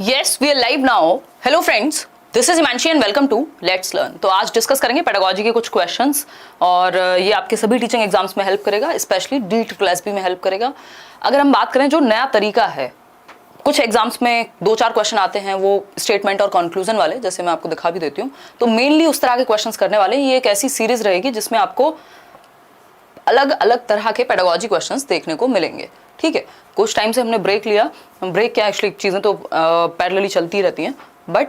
Yes, we are live now. Hello friends, this is Himanshi and welcome to Let's Learn. तो आज discuss करेंगे pedagogy के कुछ questions और ये आपके सभी टीचिंग एग्जाम्स में हेल्प करेगा, स्पेशली DSSB में हेल्प करेगा। अगर हम बात करें जो नया तरीका है, कुछ एग्जाम्स में 2-4 क्वेश्चन आते हैं वो स्टेटमेंट और कंक्लूजन वाले, जैसे मैं आपको दिखा भी देती हूँ। तो मेनली उस तरह के क्वेश्चंस करने वाले ये एक ऐसी सीरीज रहेगी जिसमें आपको अलग अलग तरह के पेडागोजी क्वेश्चंस देखने को मिलेंगे। ठीक है, कुछ टाइम से हमने ब्रेक लिया, ब्रेक क्या एक्चुअली चीज़ें तो पैरेलली चलती रहती हैं, बट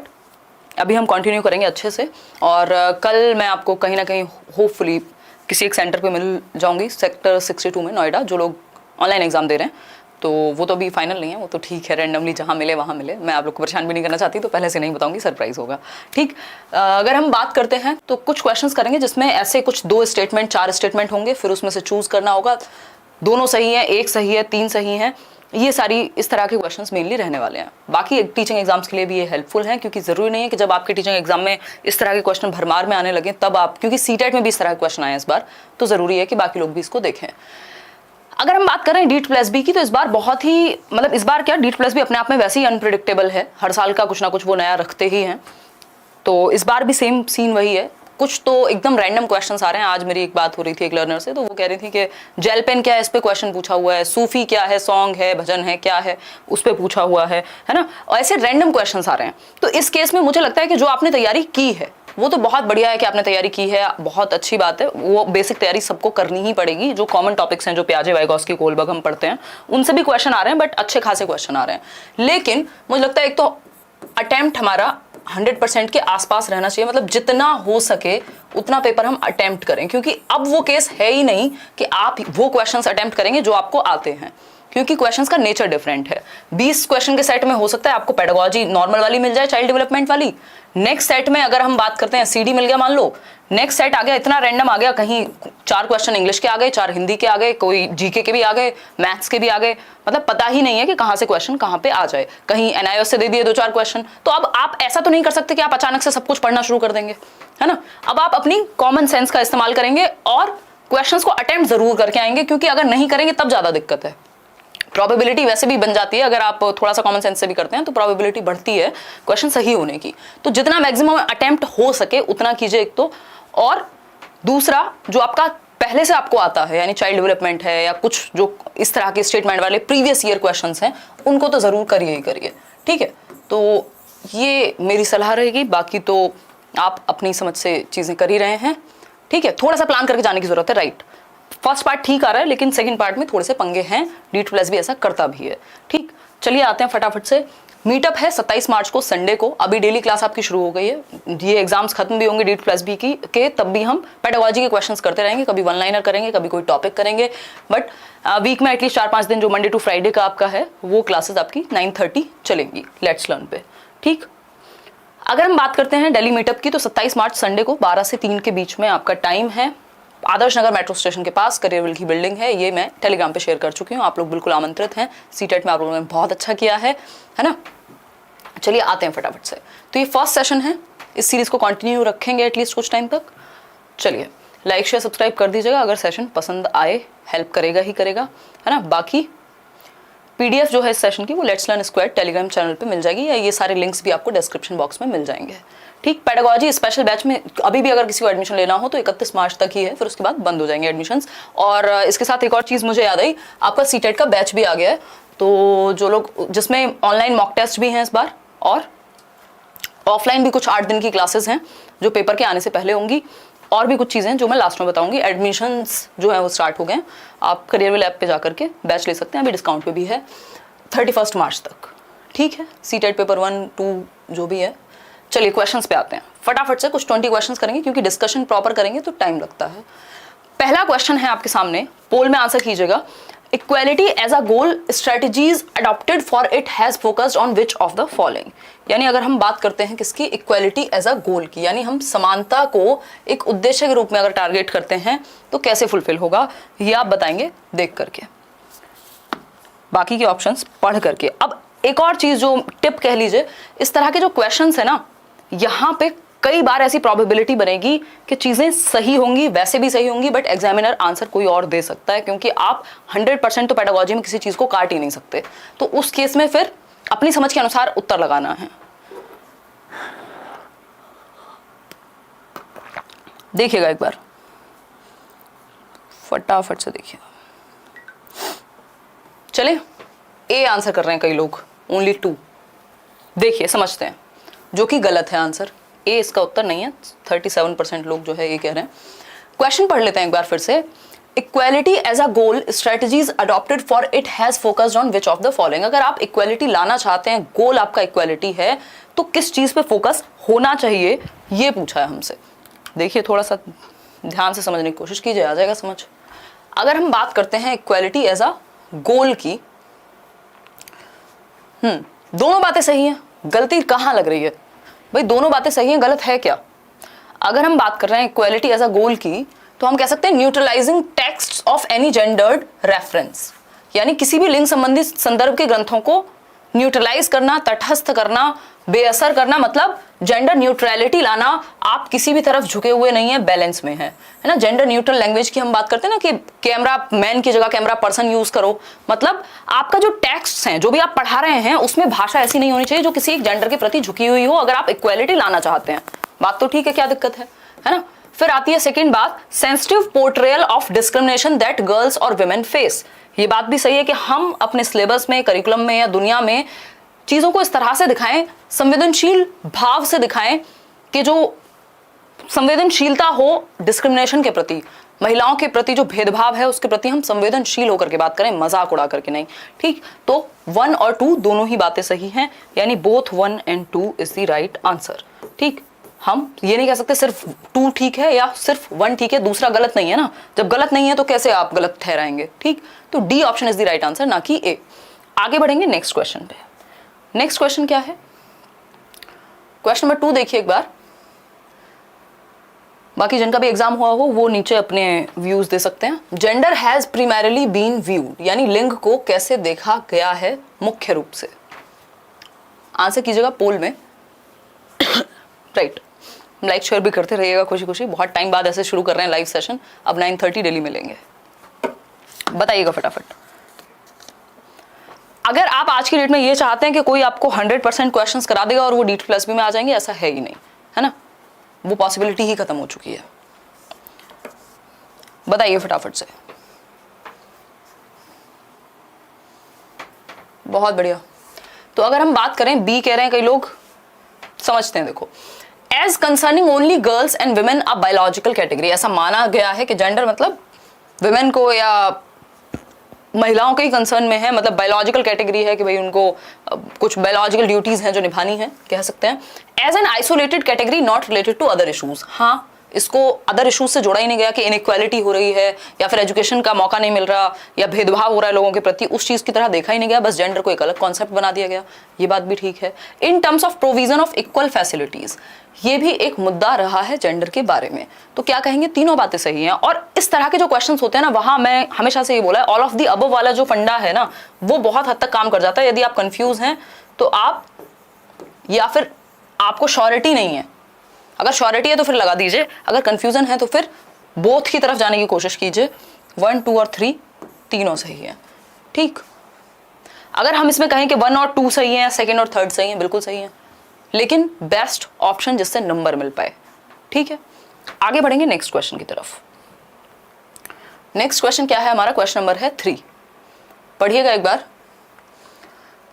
अभी हम कंटिन्यू करेंगे अच्छे से। और कल मैं आपको कहीं ना कहीं होपफुली किसी एक सेंटर पे मिल जाऊंगी, सेक्टर 62 में नोएडा, जो लोग ऑनलाइन एग्जाम दे रहे हैं। तो वो तो अभी फाइनल नहीं है, वो तो ठीक है, रैंडमली जहाँ मिले वहाँ मिले। मैं आप लोग को परेशान भी नहीं करना चाहती, तो पहले से नहीं बताऊंगी, सरप्राइज होगा। ठीक, अगर हम बात करते हैं तो कुछ क्वेश्चंस करेंगे जिसमें ऐसे कुछ 2 स्टेटमेंट 4 स्टेटमेंट होंगे, फिर उसमें से चूज करना होगा, दोनों सही है, एक सही है, 3 सही है। ये सारी इस तरह के क्वेश्चंस मेनली रहने वाले हैं। बाकी टीचिंग एग्जाम्स के लिए भी ये हेल्पफुल है, क्योंकि जरूरी नहीं है कि जब आपके टीचिंग एग्जाम में इस तरह के क्वेश्चन भरमार में आने लगे तब आप, क्योंकि सीटेट में भी इस तरह के क्वेश्चन आए हैं इस बार, तो जरूरी है कि बाकी लोग भी इसको देखें। अगर हम बात करें DSSB की, तो इस बार बहुत ही मतलब इस बार क्या, DSSB अपने आप में वैसे ही अनप्रिडिक्टेबल है, हर साल का कुछ ना कुछ वो नया रखते ही हैं। तो इस बार भी सेम सीन वही है, कुछ तो एकदम रैंडम क्वेश्चंस आ रहे हैं। आज मेरी एक बात हो रही थी एक लर्नर से, तो वो कह रही थी कि जेल पेन क्या है, इस पे क्वेश्चन पूछा हुआ है, सूफी क्या है, सॉन्ग है, भजन है, क्या है, उस पे पूछा हुआ है ना। और ऐसे रैंडम क्वेश्चंस आ रहे हैं। तो इस केस में मुझे लगता है कि जो आपने तैयारी की है वो तो बहुत बढ़िया है कि आपने तैयारी की है, बहुत अच्छी बात है। वो बेसिक तैयारी सबको करनी ही पड़ेगी। जो कॉमन टॉपिक्स हैं, जो प्याजे, वाइगॉस्की, कोलबर्ग हम पढ़ते हैं, उनसे भी क्वेश्चन आ रहे हैं, बट अच्छे खासे क्वेश्चन आ रहे हैं। लेकिन मुझे लगता है एक तो अटेम्प्ट हमारा 100% के आसपास रहना चाहिए, मतलब जितना हो सके उतना पेपर हम अटेम्प्ट करें, क्योंकि अब वो केस है ही नहीं कि आप वो क्वेश्चंस अटेम्प्ट करेंगे जो आपको आते हैं, क्योंकि क्वेश्चंस का नेचर डिफरेंट है। 20 क्वेश्चन के सेट में हो सकता है आपको पेडागोजी नॉर्मल वाली मिल जाए, चाइल्ड डेवलपमेंट वाली। नेक्स्ट सेट में अगर हम बात करते हैं CD मिल गया मान लो, नेक्स्ट सेट आ गया इतना रैंडम आ गया, कहीं 4 क्वेश्चन इंग्लिश के आ गए, 4 हिंदी के आ गए, कोई GK के भी आ गए, मैथ्स के भी आ गए, मतलब पता ही नहीं है कि कहाँ से क्वेश्चन कहाँ पे आ जाए। कहीं NIOS से दे दिए 2-4 क्वेश्चन। तो अब आप ऐसा तो नहीं कर सकते कि आप अचानक से सब कुछ पढ़ना शुरू कर देंगे, है ना। अब आप अपनी कॉमन सेंस का इस्तेमाल करेंगे और क्वेश्चंस को अटेम्प्ट जरूर करके आएंगे, क्योंकि अगर नहीं करेंगे तब ज्यादा दिक्कत है। प्रोबेबिलिटी वैसे भी बन जाती है, अगर आप थोड़ा सा कॉमन सेंस से भी करते हैं तो प्रोबेबिलिटी बढ़ती है क्वेश्चन सही होने की। तो जितना मैक्सिमम अटेम्प्ट हो सके उतना कीजिए एक तो। और दूसरा, जो आपका पहले से आपको आता है, यानी चाइल्ड डेवलपमेंट है या कुछ जो इस तरह के स्टेटमेंट वाले प्रीवियस ईयर क्वेश्चंस हैं, उनको तो जरूर करिए ही करिए। ठीक है, तो ये मेरी सलाह रहेगी। बाकी तो आप अपनी समझ से चीजें कर ही रहे हैं। ठीक है, थोड़ा सा प्लान करके जाने की जरूरत है। राइट, फर्स्ट पार्ट ठीक आ रहा है, लेकिन सेकंड पार्ट में थोड़े से पंगे हैं। DSSB ऐसा करता भी है। ठीक, चलिए आते हैं फटाफट से। मीटअप है 27 मार्च को, संडे को। अभी डेली क्लास आपकी शुरू हो गई है। ये एग्जाम्स खत्म भी होंगे DSSB के तब भी हम पेडागोजी के क्वेश्चंस करते रहेंगे। कभी 1 लाइनर करेंगे, कभी कोई टॉपिक करेंगे, बट वीक में एटलीस्ट 4-5 दिन जो मंडे टू फ्राइडे का आपका है, वो क्लासेस आपकी 9:30 चलेंगी लेट्स लर्न पे। ठीक, अगर हम बात करते हैं दिल्ली मीटअप की, तो 27 मार्च संडे को 12 से 3 के बीच में आपका टाइम है। आदर्श नगर मेट्रो स्टेशन के पास करियरविल की बिल्डिंग है। ये मैं टेलीग्राम पे शेयर कर चुकी हूँ, आप लोग बिल्कुल आमंत्रित हैं। सीटेट में आप लोगों ने बहुत अच्छा किया है ना। चलिए आते हैं फटाफट से। तो ये फर्स्ट सेशन है, इस सीरीज को कंटिन्यू रखेंगे एटलीस्ट कुछ टाइम तक। चलिए लाइक शेयर सब्सक्राइब कर दीजिएगा, अगर सेशन पसंद आए, हेल्प करेगा ही करेगा, है ना। बाकी PDF जो है इस सेशन की, वो let's learn square Telegram channel पे मिल जाएगी, या ये सारे लिंक्स भी आपको डिस्क्रिप्शन बॉक्स में मिल जाएंगे। ठीक, पेडागोजी स्पेशल बैच में अभी भी अगर किसी को एडमिशन लेना हो तो 31 मार्च तक ही है, फिर उसके बाद बंद हो जाएंगे एडमिशन्स। और इसके साथ एक और चीज़ मुझे याद आई, आपका सीटेट का बैच भी आ गया है। तो जो लोग, जिसमें ऑनलाइन मॉक टेस्ट भी हैं इस बार, और ऑफलाइन भी कुछ 8 दिन की क्लासेस हैं जो पेपर के आने से पहले होंगी, और भी कुछ चीज़ें जो मैं लास्ट में बताऊंगी। एडमिशन्स जो है वो स्टार्ट हो गए हैं, आप करियरविल ऐप पे जा करके बैच ले सकते हैं, अभी डिस्काउंट पे भी है 31 मार्च तक। ठीक है, सीटेट पेपर 1, 2 जो भी है। चलिए क्वेश्चंस पे आते हैं फटाफट से। कुछ 20 क्वेश्चंस करेंगे, क्योंकि डिस्कशन प्रॉपर करेंगे तो टाइम लगता है। पहला क्वेश्चन है आपके सामने, पोल में आंसर कीजिएगा। Equality as a goal, strategies adopted for it has focused on which of the following. यानी अगर हम बात करते हैं किसकी, इक्वालिटी एज अ गोल की, यानी हम समानता को एक उद्देश्य के रूप में अगर टारगेट करते हैं तो कैसे फुलफिल होगा, ये आप बताएंगे देख करके, बाकी के ऑप्शंस पढ़ करके। अब एक और चीज जो टिप कह लीजिए, इस तरह के जो क्वेश्चंस है ना, यहाँ पे कई बार ऐसी प्रोबेबिलिटी बनेगी कि चीजें सही होंगी, वैसे भी सही होंगी, बट एग्जामिनर आंसर कोई और दे सकता है, क्योंकि आप 100% तो पेडागोजी में किसी चीज को काट ही नहीं सकते। तो उस केस में फिर अपनी समझ के अनुसार उत्तर लगाना है। देखिएगा एक बार, फटाफट से देखिए। चले, ए आंसर कर रहे हैं कई लोग, ओनली 2। देखिए समझते हैं, जो कि गलत है आंसर। ए इसका उत्तर नहीं है। 37% लोग जो है ये कह रहे हैं। क्वेश्चन पढ़ लेते हैं एक बार फिर से। Equality as a goal, strategies adopted for it has focused on which of the following. अगर आप इक्वालिटी लाना चाहते हैं, गोल आपका इक्वालिटी है, तो किस चीज पे फोकस होना चाहिए, ये पूछा है हमसे। देखिए थोड़ा सा ध्यान से समझने की कोशिश कीजिए, आ जाएगा समझ। अगर हम बात करते हैं इक्वालिटी एज अ गोल की, दोनों बातें सही हैं। गलती कहाँ लग रही है भाई? दोनों बातें सही हैं, गलत है क्या? अगर हम बात कर रहे हैं इक्वालिटी एज अ गोल की, तो हम कह सकते हैं neutralising text of any gendered reference, यानी किसी भी लिंग संबंधित संदर्भ के ग्रंथों को न्यूट्रलाइज करना, तटस्थ करना, बेअसर करना, मतलब जेंडर न्यूट्रलिटी लाना। आप किसी भी तरफ झुके हुए नहीं है, बैलेंस में है ना। जेंडर न्यूट्रल लैंग्वेज की हम बात करते हैं ना, कि कैमरा मैन की जगह कैमरा पर्सन यूज करो। मतलब आपका जो टेक्स्ट हैं, जो भी आप पढ़ा रहे हैं, उसमें भाषा ऐसी नहीं होनी चाहिए जो किसी एक जेंडर के प्रति झुकी हुई हो, अगर आप इक्वालिटी लाना चाहते हैं। बात तो ठीक है, क्या दिक्कत है ना। फिर आती है सेकेंड बात, sensitive portrayal of discrimination that girls और विमेन फेस। ये बात भी सही है कि हम अपने सिलेबस में, करिकुलम में या दुनिया में चीजों को इस तरह से दिखाएं, संवेदनशील भाव से दिखाएं, कि जो संवेदनशीलता हो डिस्क्रिमिनेशन के प्रति, महिलाओं के प्रति जो भेदभाव है उसके प्रति हम संवेदनशील होकर के बात करें, मजाक उड़ा करके नहीं। ठीक, तो 1 और 2 दोनों ही बातें सही हैं, यानी both 1 and 2 is the right answer. ठीक, हम ये नहीं कह सकते सिर्फ 2 ठीक है या सिर्फ 1 ठीक है, दूसरा गलत नहीं है ना। जब गलत नहीं है तो कैसे आप गलत ठहराएंगे? ठीक, तो D option is the right answer, ना कि ए। आगे बढ़ेंगे नेक्स्ट क्वेश्चन पे। नेक्स्ट क्वेश्चन क्या है? क्वेश्चन नंबर 2 देखिए एक बार। बाकी जिनका भी एग्जाम हुआ हो वो नीचे अपने व्यूज दे सकते हैं। Gender has primarily been viewed, यानी लिंग को कैसे देखा गया है मुख्य रूप से। आंसर कीजिएगा पोल में। राइट, लाइक शेयर भी करते रहिएगा खुशी खुशी। बहुत टाइम बाद ऐसे शुरू कर रहे हैं लाइव सेशन, अब 9:30 डेली मिलेंगे। बताइएगा फटाफट। अगर आप आज की डेट में ये चाहते हैं कि कोई आपको 100% क्वेश्चंस करा देगा और वो D2+B में आ जाएंगे, ऐसा है ही नहीं, है ना। वो पॉसिबिलिटी ही खत्म हो चुकी है। बताइए फटाफट से। बहुत बढ़िया। तो अगर हम बात करें, बी कह रहे हैं कई लोग, समझते हैं। देखो, as concerning only girls and women a biological category, ऐसा माना गया है कि जेंडर मतलब वुमेन को या महिलाओं के ही कंसर्न में है, मतलब बायोलॉजिकल कैटेगरी है कि भाई उनको कुछ बायोलॉजिकल ड्यूटीज हैं जो निभानी है, कह सकते हैं। As an isolated category not related to other issues, हाँ, इसको अदर इशूज से जोड़ा ही नहीं गया कि इनइक्वालिटी हो रही है या फिर एजुकेशन का मौका नहीं मिल रहा या भेदभाव हो रहा है लोगों के प्रति, उस चीज की तरह देखा ही नहीं गया, बस जेंडर को एक अलग कॉन्सेप्ट बना दिया गया। ये बात भी ठीक है। In terms of provision of equal facilities, ये भी एक मुद्दा रहा है जेंडर के बारे में। तो क्या कहेंगे, तीनों बातें सही हैं। और इस तरह के जो क्वेश्चंस होते हैं ना, वहां मैं हमेशा से ये बोला है, ऑल ऑफ द अबव वाला जो फंडा है ना, वो बहुत हद तक काम कर जाता है। यदि आप कंफ्यूज हैं तो आप, या फिर आपको श्योरिटी नहीं है, अगर श्योरिटी है तो फिर लगा दीजिए, अगर कंफ्यूजन है तो फिर बोथ की तरफ जाने की कोशिश कीजिए। 1, 2 और 3 तीनों सही है। ठीक, अगर हम इसमें कहें कि 1 और 2 सही है, 2nd और 3rd सही है, बिल्कुल सही है, लेकिन बेस्ट ऑप्शन जिससे नंबर मिल पाए। ठीक है, आगे बढ़ेंगे नेक्स्ट क्वेश्चन की तरफ। नेक्स्ट क्वेश्चन क्या है हमारा? क्वेश्चन नंबर है 3। पढ़िएगा एक बार,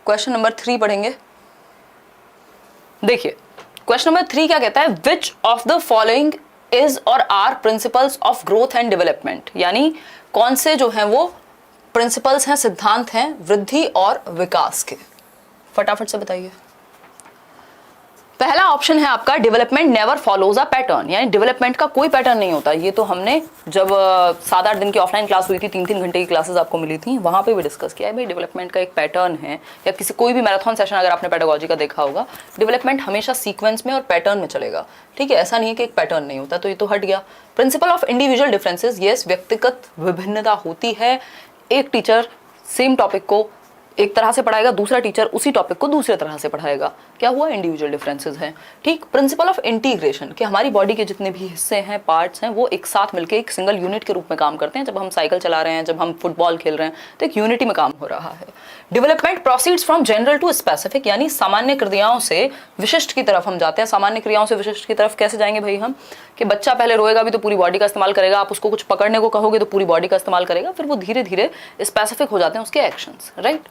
क्वेश्चन नंबर 3 पढ़ेंगे। देखिए क्वेश्चन नंबर 3 क्या कहता है, which of the following is or are principles of growth and development, यानी कौन से जो हैं वो प्रिंसिपल्स हैं, सिद्धांत हैं वृद्धि और विकास के। फटाफट से बताइए। पहला ऑप्शन है आपका, development never follows a pattern, यानी डेवलपमेंट का कोई पैटर्न नहीं होता। ये तो हमने जब 7-8 दिन की ऑफलाइन क्लास हुई थी, 3-3 घंटे की क्लासेस आपको मिली थी, वहां पे भी डिस्कस किया है भाई डेवलपमेंट का एक पैटर्न है। या किसी कोई भी मैराथन सेशन अगर आपने पेडागोजी का देखा होगा, डेवलपमेंट हमेशा सीक्वेंस में और पैटर्न में चलेगा। ठीक है, ऐसा नहीं है कि एक पैटर्न नहीं होता, तो ये तो हट गया। Principle of individual differences, yes, व्यक्तिगत विभिन्नता होती है। एक टीचर सेम टॉपिक को एक तरह से पढ़ाएगा, दूसरा टीचर उसी टॉपिक को दूसरे तरह से पढ़ाएगा। क्या हुआ? इंडिविजुअल डिफरेंसेस हैं। ठीक, प्रिंसिपल ऑफ इंटीग्रेशन, कि हमारी बॉडी के जितने भी हिस्से हैं, पार्ट्स हैं, वो एक साथ मिलकर एक सिंगल यूनिट के रूप में काम करते हैं। जब हम साइकिल चला रहे हैं, जब हम फुटबॉल खेल रहे हैं, तो एक यूनिटी में काम हो रहा है। Development proceeds from general to specific, यानी सामान्य क्रियाओं से विशिष्ट की तरफ हम जाते हैं। सामान्य क्रियाओं से विशिष्ट की तरफ कैसे जाएंगे भाई हम, कि बच्चा पहले रोएगा भी तो पूरी बॉडी का इस्तेमाल करेगा, आप उसको कुछ पकड़ने को कहोगे तो पूरी बॉडी का इस्तेमाल करेगा, फिर वो धीरे धीरे स्पेसिफिक हो जाते हैं उसके एक्शंस, राइट।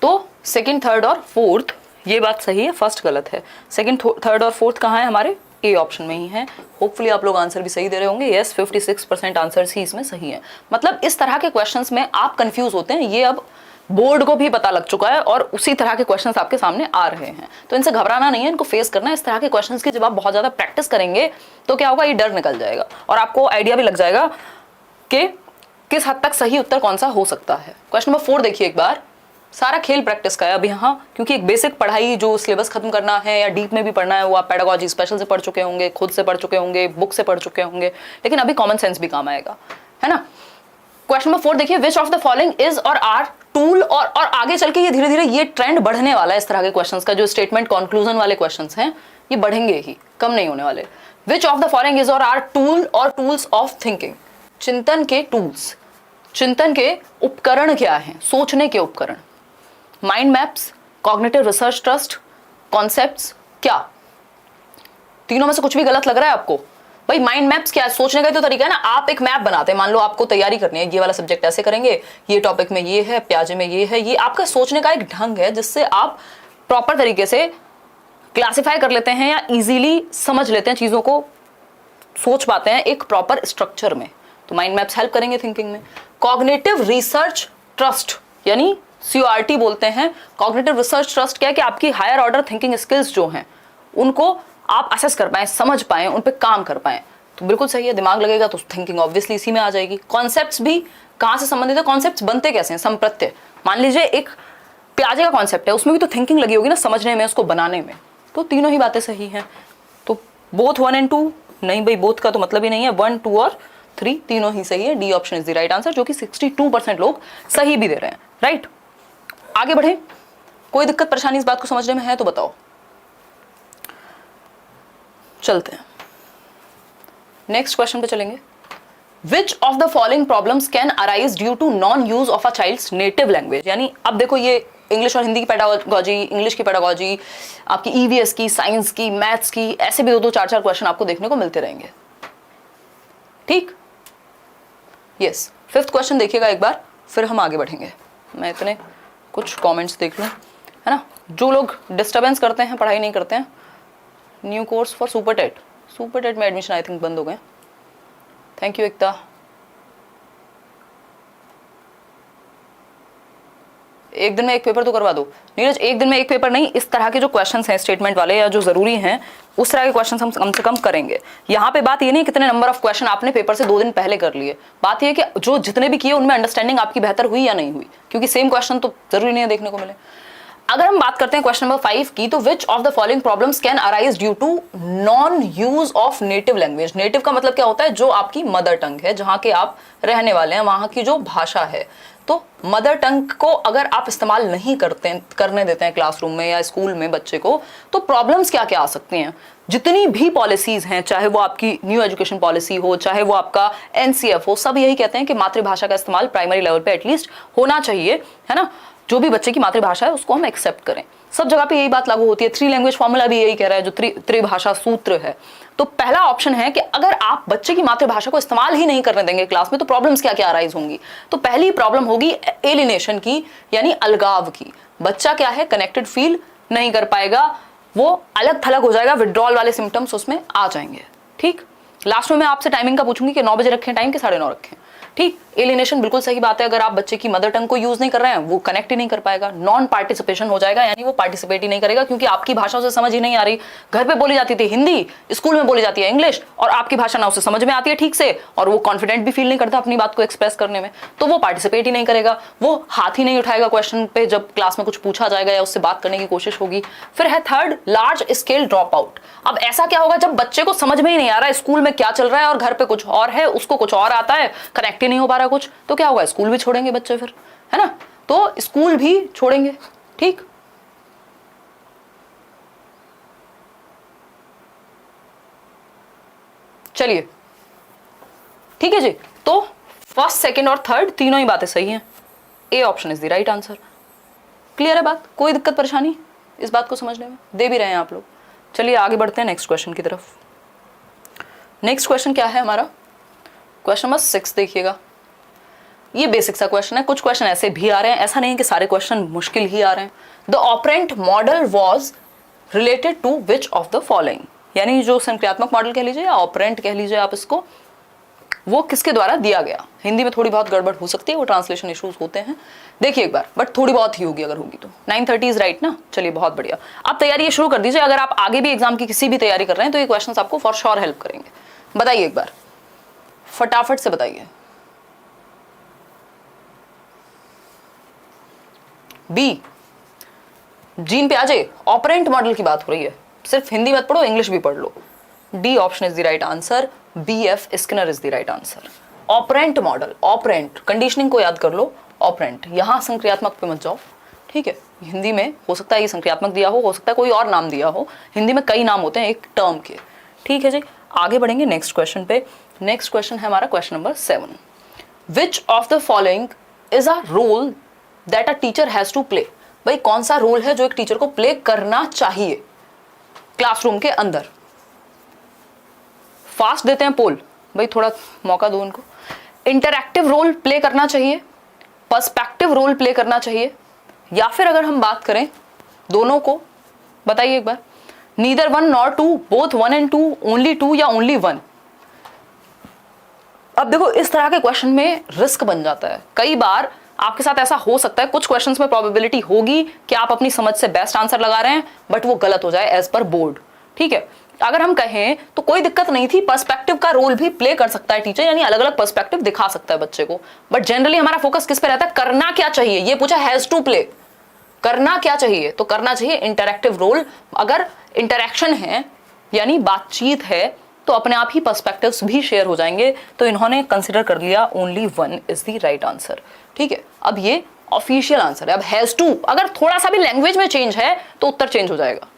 तो सेकंड, थर्ड और फोर्थ ये बात सही है, फर्स्ट गलत है। सेकंड, थर्ड और फोर्थ कहाँ है हमारे, ए ऑप्शन में ही है। होपफुली आप लोग आंसर भी सही दे रहे होंगे। यस, 56% आंसर्स ही इसमें सही है। मतलब इस तरह के क्वेश्चंस में आप कंफ्यूज होते हैं, ये अब बोर्ड को भी पता लग चुका है और उसी तरह के क्वेश्चंस आपके सामने आ रहे हैं, तो इनसे घबराना नहीं है, इनको फेस करना है। इस तरह के क्वेश्चंस की जब आप बहुत ज्यादा प्रैक्टिस करेंगे तो क्या होगा, ये डर निकल जाएगा और आपको आइडिया भी लग जाएगा कि किस हद तक सही उत्तर कौन सा हो सकता है। क्वेश्चन नंबर 4 देखिए एक बार, सारा खेल प्रैक्टिस का है अब यहाँ, क्योंकि एक बेसिक पढ़ाई जो सिलेबस खत्म करना है या डीप में भी पढ़ना है वो आप पेडागोजी स्पेशल से पढ़ चुके होंगे, खुद से पढ़ चुके होंगे, बुक से पढ़ चुके होंगे, लेकिन अभी कॉमन सेंस भी काम आएगा, है ना। क्वेश्चन नंबर 4 देखिए, which of the following is or are tool, और आगे चल के ये धीरे धीरे ये ट्रेंड बढ़ने वाला है। इस तरह के क्वेश्चंस का जो स्टेटमेंट कंक्लूजन वाले क्वेश्चंस हैं ये बढ़ेंगे ही, कम नहीं होने वाले। विच of the following is or are tool और टूल्स ऑफ थिंकिंग, चिंतन के टूल्स, चिंतन के उपकरण क्या हैं, सोचने के उपकरण। Mind maps, cognitive research trust, concepts, क्या तीनों में से कुछ भी गलत लग रहा है आपको? भाई माइंड मैप्स क्या है, सोचने का तो तरीका है ना, आप एक मैप बनाते हैं, मान लो आपको तैयारी करनी है, ये वाला सब्जेक्ट ऐसे करेंगे, ये टॉपिक में ये है, प्याजे में ये है, ये आपका सोचने का एक ढंग है जिससे आप प्रॉपर तरीके से क्लासिफाई कर लेते हैं या इजीली समझ लेते हैं, चीजों को सोच पाते हैं एक प्रॉपर स्ट्रक्चर में, तो माइंड मैप्स हेल्प करेंगे थिंकिंग में। कॉग्निटिव रिसर्च ट्रस्ट यानी CORT बोलते हैं, कॉग्निटिव रिसर्च ट्रस्ट क्या है कि आपकी हायर ऑर्डर थिंकिंग स्किल्स जो हैं उनको आप असेस कर पाएं, समझ पाएं, उन पे काम कर पाएं, तो बिल्कुल सही है, दिमाग लगेगा तो थिंकिंग ऑब्वियसली इसी में आ जाएगी। कॉन्सेप्ट्स भी कहां से संबंधित है, कॉन्सेप्ट्स बनते कैसे हैं, संप्रत्यय, मान लीजिए एक प्याजे का कॉन्सेप्ट है, उसमें भी तो थिंकिंग लगी होगी ना, समझने में, उसको बनाने में, तो तीनों ही बातें सही हैं। तो बोथ 1 and 2 नहीं भाई, बोथ का तो मतलब ही नहीं है, 1, 2 और 3 तीनों ही सही है। D option is the right answer, जो कि 62% लोग सही भी दे रहे हैं, राइट। आगे बढ़े, कोई दिक्कत परेशानी इस बात को समझने में है तो बताओ, चलते हैं नेक्स्ट क्वेश्चन पे चलेंगे। Which of the following problems can arise due to non use of a child's native language, यानी अब देखो ये इंग्लिश और हिंदी की पेडागोजी, इंग्लिश की पेडागोजी, आपकी EVS की, साइंस की, मैथ्स की, ऐसे भी 2-2, 4-4 क्वेश्चन आपको देखने को मिलते रहेंगे, ठीक। यस, 5th क्वेश्चन देखिएगा एक बार, फिर हम आगे बढ़ेंगे। मैं इतने कुछ कमेंट्स देख लूँ, है ना, जो लोग डिस्टर्बेंस करते हैं, पढ़ाई नहीं करते हैं। New course for super TET में एडमिशन आई थिंक बंद हो गए, थैंक यू एकता। एक दिन में एक पेपर तो करवा दो नीरज, एक दिन में एक पेपर नहीं, इस तरह के जो क्वेश्चंस हैं स्टेटमेंट वाले या जो जरूरी हैं उस तरह के क्वेश्चंस हम कम से कम करेंगे। यहाँ पे बात ये नहीं कितने नंबर ऑफ क्वेश्चन आपने पेपर से 2 दिन पहले कर लिए, बात ये कि जो जितने भी किए उनमें अंडरस्टैंडिंग आपकी बेहतर हुई या नहीं हुई, क्योंकि सेम क्वेश्चन तो जरूरी नहीं है देखने को मिले। अगर हम बात करते हैं क्वेश्चन नंबर 5 की, तो which of the following problems can arise due to non use of native language. Native का मतलब क्या होता है, जो आपकी मदर टंग है, जहां के आप रहने वाले हैं, वहां की जो भाषा है। तो मदर टंग को अगर आप इस्तेमाल नहीं करने देते हैं क्लासरूम में या स्कूल में बच्चे को, तो प्रॉब्लम्स क्या क्या आ सकती हैं। जितनी भी पॉलिसीज हैं, चाहे वो आपकी न्यू एजुकेशन पॉलिसी हो, चाहे वो आपका NCF हो, सब यही कहते हैं कि मातृभाषा का इस्तेमाल प्राइमरी लेवल पे एटलीस्ट होना चाहिए, है ना। जो भी बच्चे की मातृभाषा है उसको हम एक्सेप्ट करें, सब जगह पे यही बात लागू होती है। 3 लैंग्वेज फॉर्मूला भी यही कह रहा है, जो त्रिभाषा सूत्र है। तो पहला ऑप्शन है कि अगर आप बच्चे की मातृभाषा को इस्तेमाल ही नहीं करने देंगे क्लास में, तो प्रॉब्लम्स क्या क्या अराइज होंगी। तो पहली प्रॉब्लम होगी एलिनेशन की, यानी अलगाव की। बच्चा क्या है, कनेक्टेड फील नहीं कर पाएगा, वो अलग थलग हो जाएगा, विड्रॉल वाले सिम्टम्स उसमें आ जाएंगे, ठीक। लास्ट में मैं आपसे टाइमिंग का पूछूंगी कि 9 बजे रखें टाइम के 9:30 रखें, ठीक। एलिनेशन बिल्कुल सही बात है, अगर आप बच्चे की मदर टंग को यूज नहीं कर रहे हैं, वो कनेक्ट ही नहीं कर पाएगा, नॉन पार्टिसिपेशन हो जाएगा, यानी वो पार्टिसिपेट ही नहीं करेगा, क्योंकि आपकी भाषा उसे समझ ही नहीं आ रही। घर पे बोली जाती थी हिंदी, स्कूल में बोली जाती है इंग्लिश, और आपकी भाषा ना उसे समझ में आती है ठीक से, और वो कॉन्फिडेंट भी फील नहीं करता अपनी बात को एक्सप्रेस करने में, तो वो पार्टिसिपेट ही नहीं करेगा, वो हाथ ही नहीं उठाएगा क्वेश्चन पे जब क्लास में कुछ पूछा जाएगा या उससे बात करने की कोशिश होगी। फिर है third, large scale drop out. अब ऐसा क्या होगा जब बच्चे को समझ में ही नहीं आ रहा है स्कूल में क्या चल रहा है और घर पे कुछ और है, उसको कुछ और आता है, कनेक्ट ही नहीं हो पा रहा कुछ, तो क्या होगा, स्कूल भी छोड़ेंगे बच्चे फिर, है ना। तो स्कूल भी छोड़ेंगे, ठीक। चलिए ठीक है जी, तो फर्स्ट, सेकंड और थर्ड तीनों ही बातें सही हैं, A option is the right answer. Clear है बात? कोई दिक्कत परेशानी इस बात को समझने में? दे भी रहे हैं आप लोग। चलिए आगे बढ़ते हैं नेक्स्ट क्वेश्चन की तरफ। नेक्स्ट क्वेश्चन क्या है हमारा? क्वेश्चन नंबर 6 देखिएगा। ये बेसिक सा क्वेश्चन है, कुछ क्वेश्चन ऐसे भी आ रहे हैं, ऐसा नहीं है कि सारे क्वेश्चन मुश्किल ही आ रहे हैं। The operant model was related to which of the following, यानी जो संक्रियात्मक मॉडल कह लीजिए या ऑपरेंट कह लीजिए आप इसको, वो किसके द्वारा दिया गया? हिंदी में थोड़ी बहुत गड़बड़ हो सकती है, वो ट्रांसलेशन इश्यूज होते हैं, देखिए एक बार, बट थोड़ी बहुत ही होगी अगर होगी तो। 9:30 इज राइट ना? चलिए बहुत बढ़िया। आप तैयारी ये शुरू कर दीजिए, अगर आप आगे भी एग्जाम की किसी भी तैयारी कर रहे हैं तो ये क्वेश्चन आपको फॉर श्योर हेल्प करेंगे। बताइए एक बार, फटाफट से बताइए। बी, जीन पे आ जाए, ऑपरेंट मॉडल की बात हो रही है, सिर्फ हिंदी मत पढ़ो, इंग्लिश भी पढ़ लो। D option is the right answer, B F Skinner is the right answer. Operant model, operant, conditioning को याद कर लो, ऑपरेंट, यहां संक्रियात्मक पे मत जाओ, ठीक है? हिंदी में हो सकता है ये संक्रियात्मक दिया हो सकता है कोई और नाम दिया हो, हिंदी में कई नाम होते हैं एक टर्म के, ठीक है जी। आगे बढ़ेंगे नेक्स्ट क्वेश्चन पे। नेक्स्ट क्वेश्चन है हमारा question number 7। Which of the following is a role that a teacher has to play? भाई कौन सा रोल है जो एक टीचर को प्ले करना चाहिए क्लासरूम के अंदर? फास्ट देते हैं पोल, भाई थोड़ा मौका दो उनको। इंटरैक्टिव रोल प्ले करना चाहिए, पर्सपेक्टिव रोल प्ले करना चाहिए, या फिर अगर हम बात करें दोनों को, बताइए एक बार। Neither 1 nor 2, both 1 and 2, only 2 या ओनली 1? अब देखो इस तरह के क्वेश्चन में रिस्क बन जाता है, कई बार आपके साथ ऐसा हो सकता है, कुछ क्वेश्चंस में प्रोबेबिलिटी होगी कि आप अपनी समझ से बेस्ट आंसर लगा रहे हैं बट वो गलत हो जाए एज पर बोर्ड, ठीक है? अगर हम कहें तो कोई दिक्कत नहीं थी, पर्सपेक्टिव का रोल भी प्ले कर सकता है टीचर, यानी अलग अलग पर्सपेक्टिव दिखा सकता है बच्चे को, बट जनरली हमारा फोकस किस पे रहता है? करना क्या चाहिए, ये पूछा हैज टू प्ले, करना क्या चाहिए? तो करना चाहिए इंटरैक्टिव रोल। अगर इंटरैक्शन है यानी बातचीत है तो अपने आप ही पर्सपेक्टिव्स भी शेयर हो जाएंगे, तो इन्होंने कंसिडर कर लिया only 1 is the right answer, ठीक है? अब ये ऑफिशियल आंसर है। अब हैज टू, अगर थोड़ा सा भी लैंग्वेज में चेंज है तो उत्तर चेंज हो जाएगा।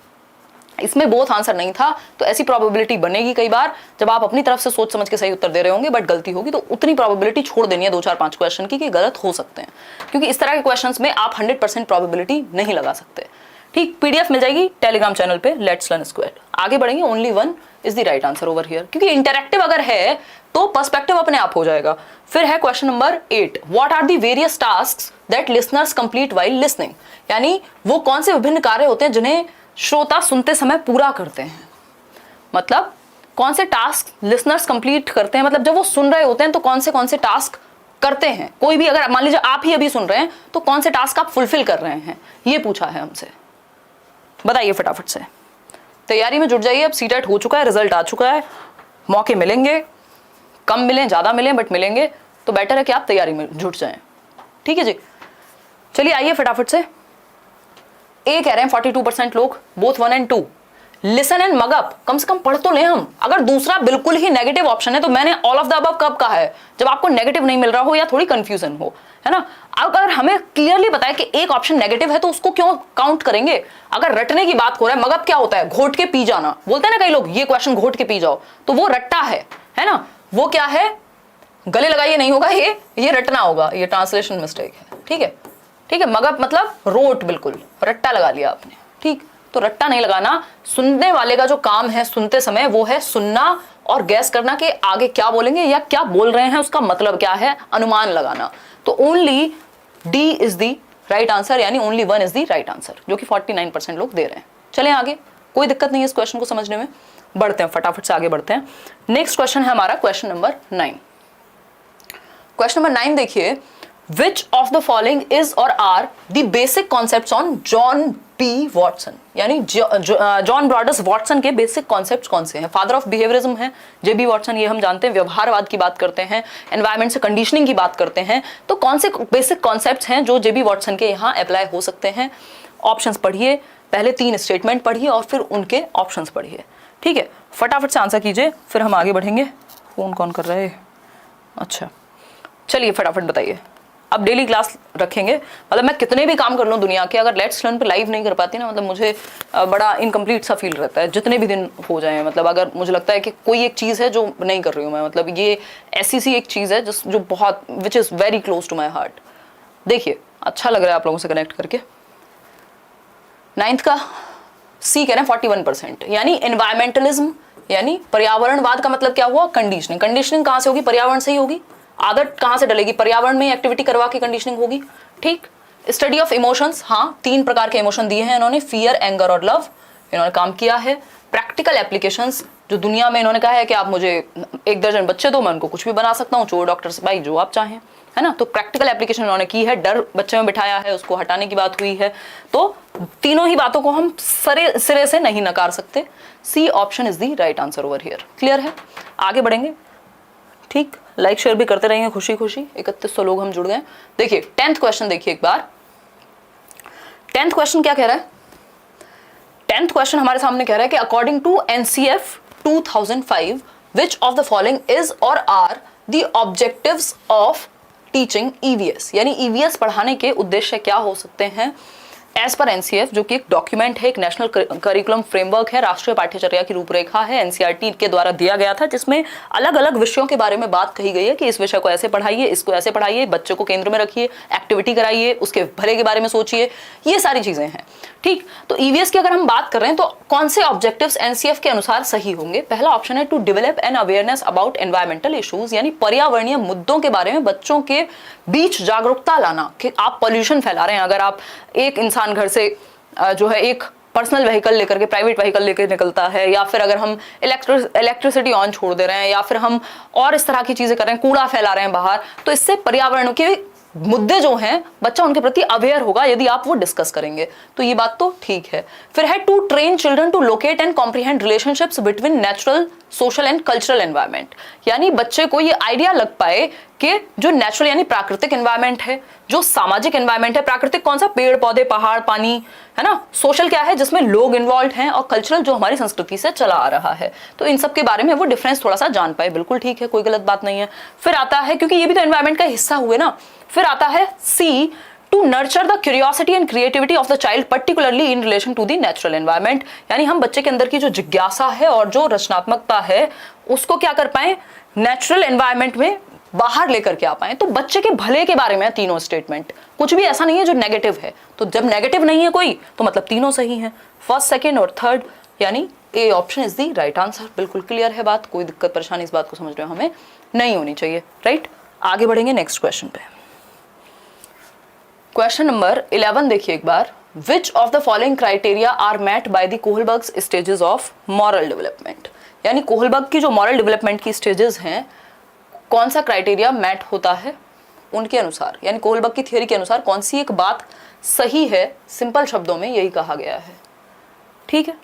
इसमें बोथ आंसर नहीं था, तो ऐसी प्रोबेबिलिटी बनेगी कई बार जब आप अपनी तरफ से सोच समझ के सही उत्तर दे रहे होंगे, बट गलती होगी तो उतनी प्रोबेबिलिटी छोड़ देनी है 2, 4, 5 क्वेश्चन की कि गलत हो सकते हैं, क्योंकि इस तरह के क्वेश्चंस में आप 100% प्रोबेबिलिटी नहीं लगा सकते, ठीक? पीडीएफ मिल जाएगी टेलीग्राम चैनल पे, लेट्स लर्न स्क्वायर। आगे बढ़ेंगे, only 1 is the right answer over here, क्योंकि इंटरैक्टिव अगर है तो पर्सपेक्टिव अपने आप हो जाएगा। फिर है question number 8, what are the various tasks that listeners complete while listening? यानी वो कौन से विभिन्न कार्य होते हैं जिन्हें श्रोता सुनते समय पूरा करते हैं? मतलब कौन से टास्क लिसनर्स कंप्लीट करते हैं, मतलब जब वो सुन रहे होते हैं तो कौन से टास्क करते हैं? कोई भी, अगर मान लीजिए आप ही अभी सुन रहे हैं तो कौन से टास्क आप फुलफिल कर रहे हैं, ये पूछा है हमसे। बताइए फटाफट से, तैयारी में जुट जाइए। अब सीटेट हो चुका है, रिजल्ट आ चुका है, मौके मिलेंगे, कम मिलें ज्यादा मिलें बट मिलेंगे, तो बेटर है कि आप तैयारी में जुट जाएं, ठीक है जी। चलिए आइए फटाफट से। ए कह रहे हैं 42% लोग, both 1 and 2, listen and mug up, कम से कम पढ़ तो लें हम। अगर दूसरा बिल्कुल ही नेगेटिव ऑप्शन है तो मैंने ऑल ऑफ द अबव कब कहा है? जब आपको नेगेटिव नहीं मिल रहा हो या थोड़ी कंफ्यूजन हो, है ना? अगर हमें क्लियरली बताए कि एक ऑप्शन नेगेटिव है तो उसको क्यों काउंट करेंगे? अगर रटने की बात हो रहा है, मगअप क्या होता है? घोट के पी जाना, बोलते हैं ना कई लोग, ये क्वेश्चन घोट के पी जाओ, तो वो रट्टा है ना? वो क्या है? गले लगाइए नहीं होगा, ये रटना होगा, ये ट्रांसलेशन मिस्टेक है, ठीक है? ठीक है, मगअप मतलब रोट, बिल्कुल रट्टा लगा लिया आपने, ठीक? तो रट्टा नहीं लगाना। सुनने वाले का जो काम है सुनते समय वो है सुनना और गैस करना कि आगे क्या बोलेंगे या क्या बोल रहे हैं, उसका मतलब क्या है, अनुमान लगाना। तो only D is the right answer, यानी only 1 is the right answer, जो कि 49% लोग दे रहे हैं। चलें आगे, कोई दिक्कत नहीं है इस क्वेश्चन को समझने में, बढ़ते हैं फटाफट से आगे बढ़ते हैं। नेक्स्ट क्वेश्चन है हमारा क्वेश्चन नंबर 9। क्वेश्चन नंबर 9 देखिए, Which of the following is or are the basic concepts on John B. Watson? यानी जॉन ब्रॉडस वॉटसन के बेसिक कॉन्सेप्ट्स कौन से हैं? फादर ऑफ बिहेवियरिज्म है जेबी वॉटसन, ये हम जानते हैं। व्यवहारवाद की बात करते हैं, एनवायरमेंट से कंडीशनिंग की बात करते हैं, तो कौन से बेसिक कॉन्सेप्ट्स हैं जो जेबी वॉटसन के यहाँ अप्लाई हो सकते हैं? ऑप्शंस पढ़िए, पहले 3 स्टेटमेंट पढ़िए और फिर उनके ऑप्शंस पढ़िए, ठीक है? फटाफट से आंसर कीजिए, फिर हम आगे बढ़ेंगे। फोन कौन कर रहा है? अच्छा चलिए फटाफट बताइए। अब डेली क्लास रखेंगे, मतलब मैं कितने भी काम कर लूँ दुनिया के, अगर लेट्स लर्न पे लाइव नहीं कर पाती ना, मतलब मुझे बड़ा इनकम्प्लीट सा फील रहता है, जितने भी दिन हो जाए। मतलब अगर मुझे लगता है कि कोई एक चीज़ है जो नहीं कर रही हूँ मैं, मतलब ये ऐसी सी एक चीज़ है जो बहुत which is very close to my heart. देखिए अच्छा लग रहा है आप लोगों से कनेक्ट करके, 9th का सी कह रहे हैं 41%, यानी एनवायरमेंटलिज्म यानी पर्यावरणवाद का मतलब क्या हुआ? कंडीशनिंग। कंडीशनिंग कहां से होगी? पर्यावरण से ही होगी। आदत कहां से डलेगी? पर्यावरण में एक्टिविटी करवा के कंडीशनिंग होगी। ठीक। स्टडी ऑफ इमोशंस, हाँ 3 प्रकार के इमोशन दिए हैं इन्होंने, फियर, एंगर और लव, इन्होंने काम किया है। प्रैक्टिकल एप्लीकेशंस, जो दुनिया में इन्होंने कहा है कि आप मुझे 1 दर्जन बच्चे दो, मैं उनको कुछ भी बना सकता हूँ, चोर, डॉक्टर, सिपाही, जो आप चाहें, है ना। तो प्रैक्टिकल एप्लीकेशन उन्होंने की है। डर बच्चे में बिठाया है, उसको हटाने की बात हुई है। तो तीनों ही बातों को हम सिरे से नहीं नकार सकते। C option is the right answer over here. Clear है? आगे बढ़ेंगे। ठीक, लाइक शेयर भी करते रहेंगे खुशी खुशी। 3100 लोग हम जुड़ गए। देखिए 10th क्वेश्चन देखिए एक बार। 10th क्वेश्चन क्या कह रहा है? 10th क्वेश्चन हमारे सामने कह रहा है कि according to NCF 2005 which of the following is or are the objectives of teaching EVS, यानी ईवीएस पढ़ाने के उद्देश्य क्या हो सकते हैं एज पर एनसीएफ, जो कि एक डॉक्यूमेंट है, एक नेशनल करिकुलम फ्रेमवर्क है, राष्ट्रीय पाठ्यचर्या की रूपरेखा है, एनसीईआरटी के द्वारा दिया गया था, जिसमें अलग अलग विषयों के बारे में बात कही गई है कि इस विषय को ऐसे पढ़ाइए, इसको ऐसे पढ़ाइए, बच्चे को केंद्र में रखिए, एक्टिविटी कराइए, उसके भले के बारे में सोचिए, ये सारी चीजें हैं। ठीक, तो ईवीएस की अगर हम बात कर रहे हैं तो कौन से ऑब्जेक्टिव्स एनसीएफ के अनुसार सही होंगे? पहला ऑप्शन है to develop an awareness about environmental issues, यानी पर्यावरणीय मुद्दों के बारे में बच्चों के बीच जागरूकता लाना कि आप पॉल्यूशन फैला रहे हैं। अगर आप एक इंसान घर से जो है एक पर्सनल व्हीकल लेकर के, प्राइवेट व्हीकल लेकर निकलता है, या फिर अगर हम इलेक्ट्रिसिटी ऑन छोड़ दे रहे हैं, या फिर हम और इस तरह की चीजें कर रहे हैं, कूड़ा फैला रहे हैं बाहर, तो इससे पर्यावरण के मुद्दे जो हैं बच्चा उनके प्रति अवेयर होगा यदि आप वो डिस्कस करेंगे। तो ये बात तो ठीक है। फिर है to train children to locate and comprehend relationships between natural, social and cultural environment, यानी बच्चे को ये आइडिया लग पाए कि जो नेचुरल यानी प्राकृतिक एनवायरनमेंट है, जो सामाजिक एनवायरनमेंट है, प्राकृतिक कौन सा? पेड़ पौधे, पहाड़, पानी, है ना। सोशल क्या है? जिसमें लोग इन्वॉल्व हैं, और कल्चरल जो हमारी संस्कृति से चला आ रहा है। तो इन सब के बारे में वो डिफरेंस थोड़ा सा जान पाए। बिल्कुल ठीक है, कोई गलत बात नहीं है। फिर आता है, क्योंकि ये भी तो एनवायरनमेंट का हिस्सा हुए ना, फिर आता है C to nurture the curiosity and creativity of the child particularly in relation to the natural environment, यानी हम बच्चे के अंदर की जो जिज्ञासा है और जो रचनात्मकता है उसको क्या कर पाए? नेचुरल एनवायरनमेंट में बाहर लेकर के आ पाए। तो बच्चे के भले के बारे में तीनों स्टेटमेंट, कुछ भी ऐसा नहीं है जो नेगेटिव है। तो जब नेगेटिव नहीं है कोई, तो मतलब तीनों सही है, फर्स्ट, सेकेंड और थर्ड, यानी A option is the right answer. बिल्कुल क्लियर है बात, कोई दिक्कत परेशानी इस बात को समझ रहे हो हमें नहीं होनी चाहिए, राइट। आगे बढ़ेंगे नेक्स्ट क्वेश्चन पे। क्वेश्चन नंबर 11 देखिए एक बार। Which of the following criteria are met by the Kohlberg's stages of moral development, यानी कोहलबर्ग की जो मॉरल डेवलपमेंट की स्टेजेस हैं, कौन सा क्राइटेरिया मैट होता है उनके अनुसार, यानी कोहलबर्ग की थियोरी के अनुसार कौन सी एक बात सही है? सिंपल शब्दों में यही कहा गया है। ठीक है,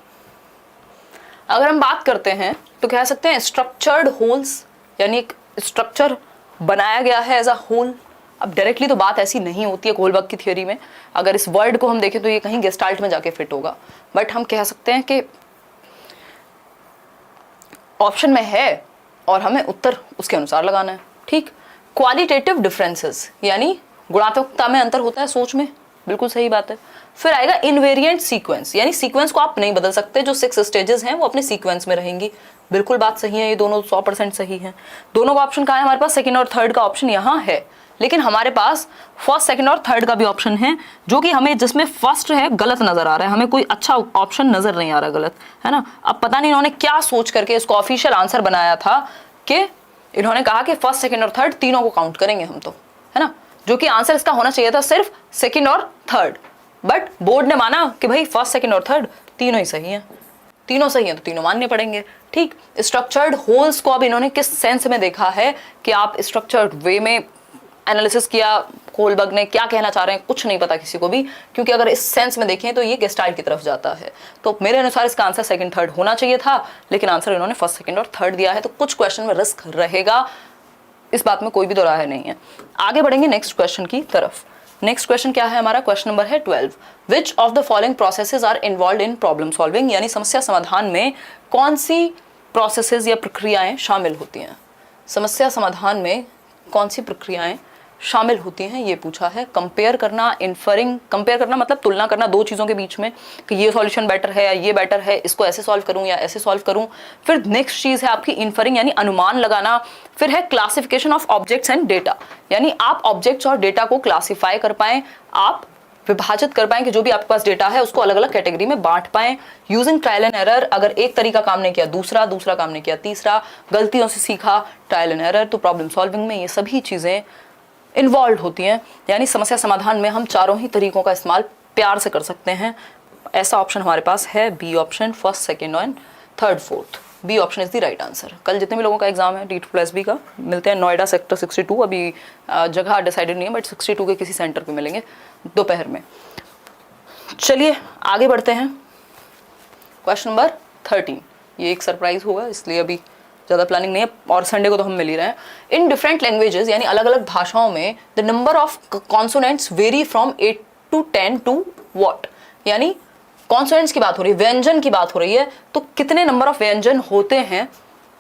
अगर हम बात करते हैं तो कह सकते हैं स्ट्रक्चर्ड होल्स, यानी एक स्ट्रक्चर बनाया गया है एज अ होल। अब डायरेक्टली तो बात ऐसी नहीं होती है कोहलबर्ग की थियोरी में, अगर इस वर्ड को हम देखें तो ये कहीं गेस्टाल्ट में जाके फिट होगा, बट हम कह सकते हैं कि ऑप्शन में है और हमें उत्तर उसके अनुसार लगाना है। ठीक, क्वालिटेटिव डिफरेंसेस, यानी गुणात्मकता में अंतर होता है सोच में, बिल्कुल सही बात है। फिर आएगा इनवेरिएंट सीक्वेंस, यानी सीक्वेंस को आप नहीं बदल सकते, जो 6 स्टेजेस हैं वो अपने सीक्वेंस में रहेंगी। बिल्कुल बात सही है, ये दोनों 100% सही है। दोनों का ऑप्शन कहाँ है हमारे पास? सेकंड और थर्ड का ऑप्शन यहाँ है, लेकिन हमारे पास फर्स्ट, सेकंड और थर्ड का भी ऑप्शन है, जो कि हमें जिसमें फर्स्ट है गलत नजर आ रहा है, हमें कोई अच्छा ऑप्शन नजर नहीं आ रहा गलत, है ना। अब पता नहीं इन्होंने क्या सोच करके इसको ऑफिशियल आंसर बनाया था कि इन्होंने कहा कि फर्स्ट, सेकंड और थर्ड तीनों को काउंट करेंगे हम, तो है ना, जो कि आंसर इसका होना चाहिए था सिर्फ सेकंड और थर्ड, बट बोर्ड ने माना कि भाई फर्स्ट, सेकंड और थर्ड तीनों ही सही हैं, तीनों सही हैं तो तीनों मानने पड़ेंगे। ठीक, स्ट्रक्चर्ड होल्स को अब इन्होंने किस सेंस में देखा है कि आप स्ट्रक्चर्ड वे में एनालिसिस किया, कोहलबर्ग ने क्या कहना चाह रहे हैं कुछ नहीं पता किसी को भी, क्योंकि अगर इस सेंस में देखें तो ये गेस्टाल्ट की तरफ जाता है। तो मेरे अनुसार इसका आंसर सेकंड, थर्ड होना चाहिए था, लेकिन आंसर इन्होंने फर्स्ट, सेकंड और थर्ड दिया है, तो कुछ क्वेश्चन में रिस्क रहेगा, इस बात में कोई भी दो राय नहीं है। आगे बढ़ेंगे नेक्स्ट क्वेश्चन की तरफ। नेक्स्ट क्वेश्चन क्या है हमारा? क्वेश्चन नंबर है 12। Which of the following processes are involve in problem solving, यानी समस्या समाधान में कौन सी प्रोसेसेस या प्रक्रियाएं शामिल होती हैं? समस्या समाधान में कौन सी प्रक्रियाएं शामिल होती हैं ये पूछा है। कंपेयर करना, इन्फरिंग, कंपेयर करना मतलब तुलना करना दो चीज़ों के बीच में कि ये सॉल्यूशन बेटर है या ये बेटर है, इसको ऐसे सॉल्व करूं या ऐसे सॉल्व करूं। फिर नेक्स्ट चीज़ है आपकी इन्फरिंग, यानी अनुमान लगाना। फिर है classification of objects and data, यानी आप ऑब्जेक्ट्स और डेटा को क्लासीफाई कर पाएं, आप विभाजित कर पाएं कि जो भी आपके पास डेटा है उसको अलग अलग कैटेगरी में बांट पाएं यूजिंग ट्रायल एंड एरर। अगर एक तरीका काम नहीं किया दूसरा काम नहीं किया तीसरा, गलतियों से सीखा ट्रायल एंड एरर। तो प्रॉब्लम सॉल्विंग में ये सभी चीज़ें इन्वॉल्व होती हैं, यानी समस्या समाधान में हम चारों ही तरीकों का इस्तेमाल प्यार से कर सकते हैं। ऐसा ऑप्शन हमारे पास है B option, first, second and third, fourth. B option is the right answer. कल जितने भी लोगों का एग्जाम है D2+B का, मिलते हैं नोएडा सेक्टर 62। अभी जगह डिसाइडेड नहीं है, बट 62 के किसी सेंटर पे मिलेंगे दोपहर में। चलिए आगे बढ़ते हैं। क्वेश्चन नंबर 13, ये एक सरप्राइज होगा इसलिए अभी ज़्यादा प्लानिंग नहीं है, और संडे को तो हम मिल ही रहे हैं। इन डिफरेंट लैंग्वेजेस, यानी अलग अलग भाषाओं में, the number of consonants very from 8 to 10 to what, यानी कॉन्सोनेंट्स की बात हो रही है, व्यंजन की बात हो रही है, तो कितने नंबर ऑफ व्यंजन होते हैं,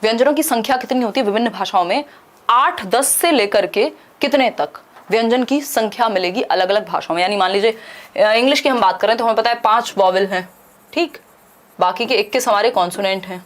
व्यंजनों की संख्या कितनी होती है विभिन्न भाषाओं में, 8-10 से लेकर के कितने तक व्यंजन की संख्या मिलेगी अलग अलग भाषाओं में। यानी मान लीजिए इंग्लिश की हम बात करें तो हमें पता है 5 वॉवेल हैं, ठीक, बाकी के 21 हमारे कॉन्सोनेंट हैं।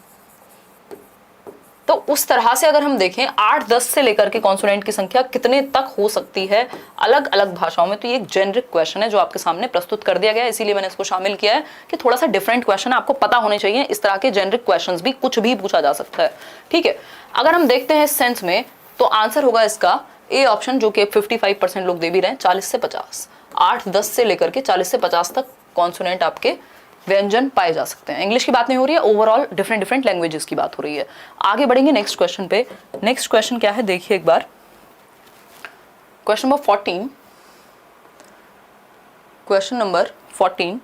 तो उस तरह से अगर हम देखें 8-10 से लेकर के कॉन्सोनेंट की संख्या कितने तक हो सकती है अलग अलग भाषाओं में, तो ये एक जेनरिक क्वेश्चन है जो आपके सामने प्रस्तुत कर दिया गया है, इसीलिए मैंने इसको शामिल किया है कि थोड़ा सा डिफरेंट क्वेश्चन आपको पता होने चाहिए। इस तरह के जेनरिक क्वेश्चंस भी कुछ भी पूछा जा सकता है, ठीक है। अगर हम देखते हैं इस सेंस में तो आंसर होगा इसका ए ऑप्शन, जो कि 55% लोग दे भी रहे हैं, 40 से 50, 8-10 से लेकर के 40 से 50 तक कॉन्सोनेंट आपके व्यंजन पाए जा सकते हैं। इंग्लिश की बात नहीं हो रही है, ओवरऑल डिफरेंट लैंग्वेजेस की बात हो रही है। आगे बढ़ेंगे नेक्स्ट क्वेश्चन पे। नेक्स्ट क्वेश्चन क्या है देखिए एक बार, question number 14। Question number 14,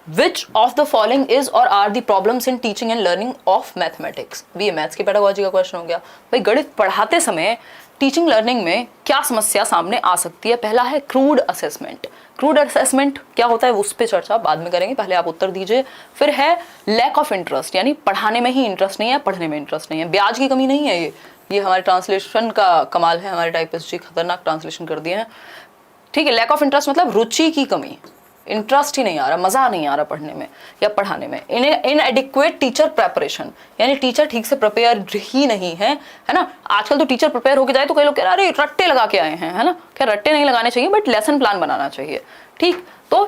which of the following is or are the problems in teaching and learning of mathematics. ये मैथ्स की पेडागोजी का क्वेश्चन हो गया। भाई गणित पढ़ाते समय टीचिंग लर्निंग में क्या समस्या सामने आ सकती है। पहला है क्रूड असेसमेंट। क्रूड असेसमेंट क्या होता है उस पर चर्चा बाद में करेंगे, पहले आप उत्तर दीजिए। फिर है लैक ऑफ इंटरेस्ट, यानी पढ़ाने में ही इंटरेस्ट नहीं है, पढ़ने में इंटरेस्ट नहीं है। ब्याज की कमी नहीं है, ये हमारे ट्रांसलेशन का कमाल है, हमारे टाइपिस्ट जी खतरनाक ट्रांसलेशन कर दिए हैं, ठीक है। लैक ऑफ इंटरेस्ट मतलब रुचि की कमी, इंटरेस्ट ही नहीं आ रहा, मजा नहीं आ रहा पढ़ने में या पढ़ाने में। इनएडिक्वेट टीचर प्रेपरेशन, यानी टीचर ठीक से प्रिपेयर ही नहीं है ना। आजकल तो टीचर प्रिपेयर होके जाए तो कई लोग कह रहे हैं अरे रट्टे लगा के आए हैं, है ना। क्या रट्टे नहीं लगाने चाहिए, बट लेसन प्लान बनाना चाहिए, ठीक। तो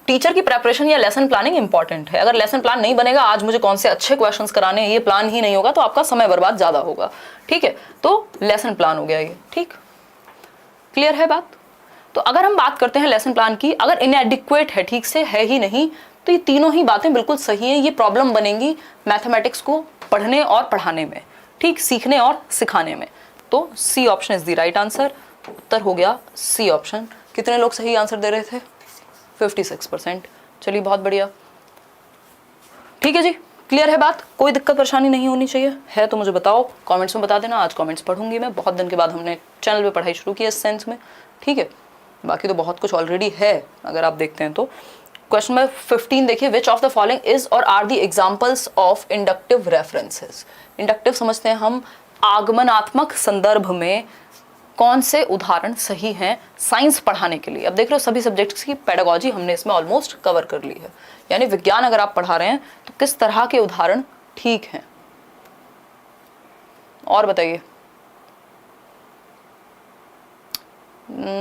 टीचर की प्रेपरेशन या लेसन प्लानिंग इंपॉर्टेंट है। अगर लेसन प्लान नहीं बनेगा, आज मुझे कौन से अच्छे क्वेश्चंस कराने, ये प्लान ही नहीं होगा तो आपका समय बर्बाद ज्यादा होगा, ठीक है। तो लेसन प्लान हो गया ये, ठीक, क्लियर है बात। तो अगर हम बात करते हैं लेसन प्लान की, अगर इनएडिक्वेट है, ठीक से है ही नहीं, तो ये तीनों ही बातें बिल्कुल सही है। ये प्रॉब्लम बनेंगी मैथमेटिक्स को पढ़ने और पढ़ाने में, ठीक, सीखने और सिखाने में। तो C option is the right answer. उत्तर हो गया सी ऑप्शन। कितने लोग सही आंसर दे रहे थे? 56%। चलिए बहुत बढ़िया, ठीक है जी, क्लियर है बात, कोई दिक्कत परेशानी नहीं होनी चाहिए। है तो मुझे बताओ, कमेंट्स में बता देना। आज कमेंट्स पढ़ूंगी मैं, बहुत दिन के बाद हमने चैनल पे पढ़ाई शुरू की है इस सेंस में, ठीक है। बाकी तो बहुत कुछ ऑलरेडी है अगर आप देखते हैं तो। क्वेश्चन नंबर 15 देखिए, which of the following is or are the examples of inductive references. Inductive समझते हैं हम, आगमनात्मक संदर्भ में कौन से उदाहरण सही हैं साइंस पढ़ाने के लिए। अब देख रहे हो सभी सब्जेक्ट्स की पेडागोजी हमने इसमें ऑलमोस्ट कवर कर ली है, यानी विज्ञान अगर आप पढ़ा रहे हैं तो किस तरह के उदाहरण ठीक हैं, और बताइए।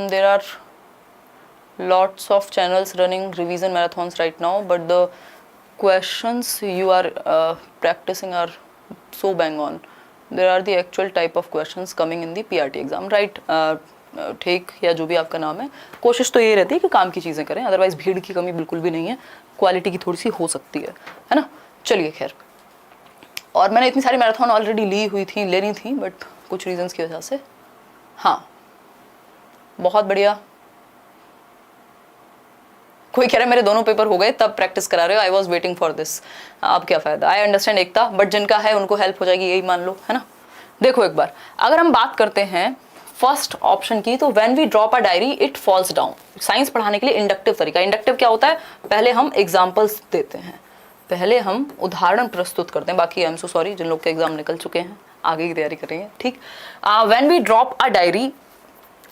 there are lots of channels running revision marathons right now, but the questions you are practicing are so bang on. There are the actual type of questions coming in the PRT exam, right? ठीक, या जो भी आपका नाम है, कोशिश तो ये रहती है कि काम की चीज़ें करें, अदरवाइज भीड़ की कमी बिल्कुल भी नहीं है, क्वालिटी की थोड़ी सी हो सकती है ना। चलिए खैर, और मैंने इतनी सारी मैराथन ऑलरेडी लेनी थी, बट कुछ रीजंस की वजह से। हाँ, बहुत बढ़िया। कोई कह रहा है मेरे दोनों पेपर हो गए तब प्रैक्टिस करा रहे हो, I was waiting for this. अब क्या फायदा, आई अंडरस्टैंड एकता, बट जिनका है उनको हेल्प हो जाएगी, यही मान लो, है ना। देखो एक बार, अगर हम बात करते हैं फर्स्ट ऑप्शन की, तो when we drop a diary it falls down. Science पढ़ाने के लिए इंडक्टिव तरीका। इंडक्टिव क्या होता है, पहले हम एग्जाम्पल्स देते हैं, पहले हम उदाहरण प्रस्तुत करते हैं। बाकी आई एम सो सॉरी जिन लोग के एग्जाम निकल चुके हैं, आगे की तैयारी करेंगे, ठीक। When we drop a diary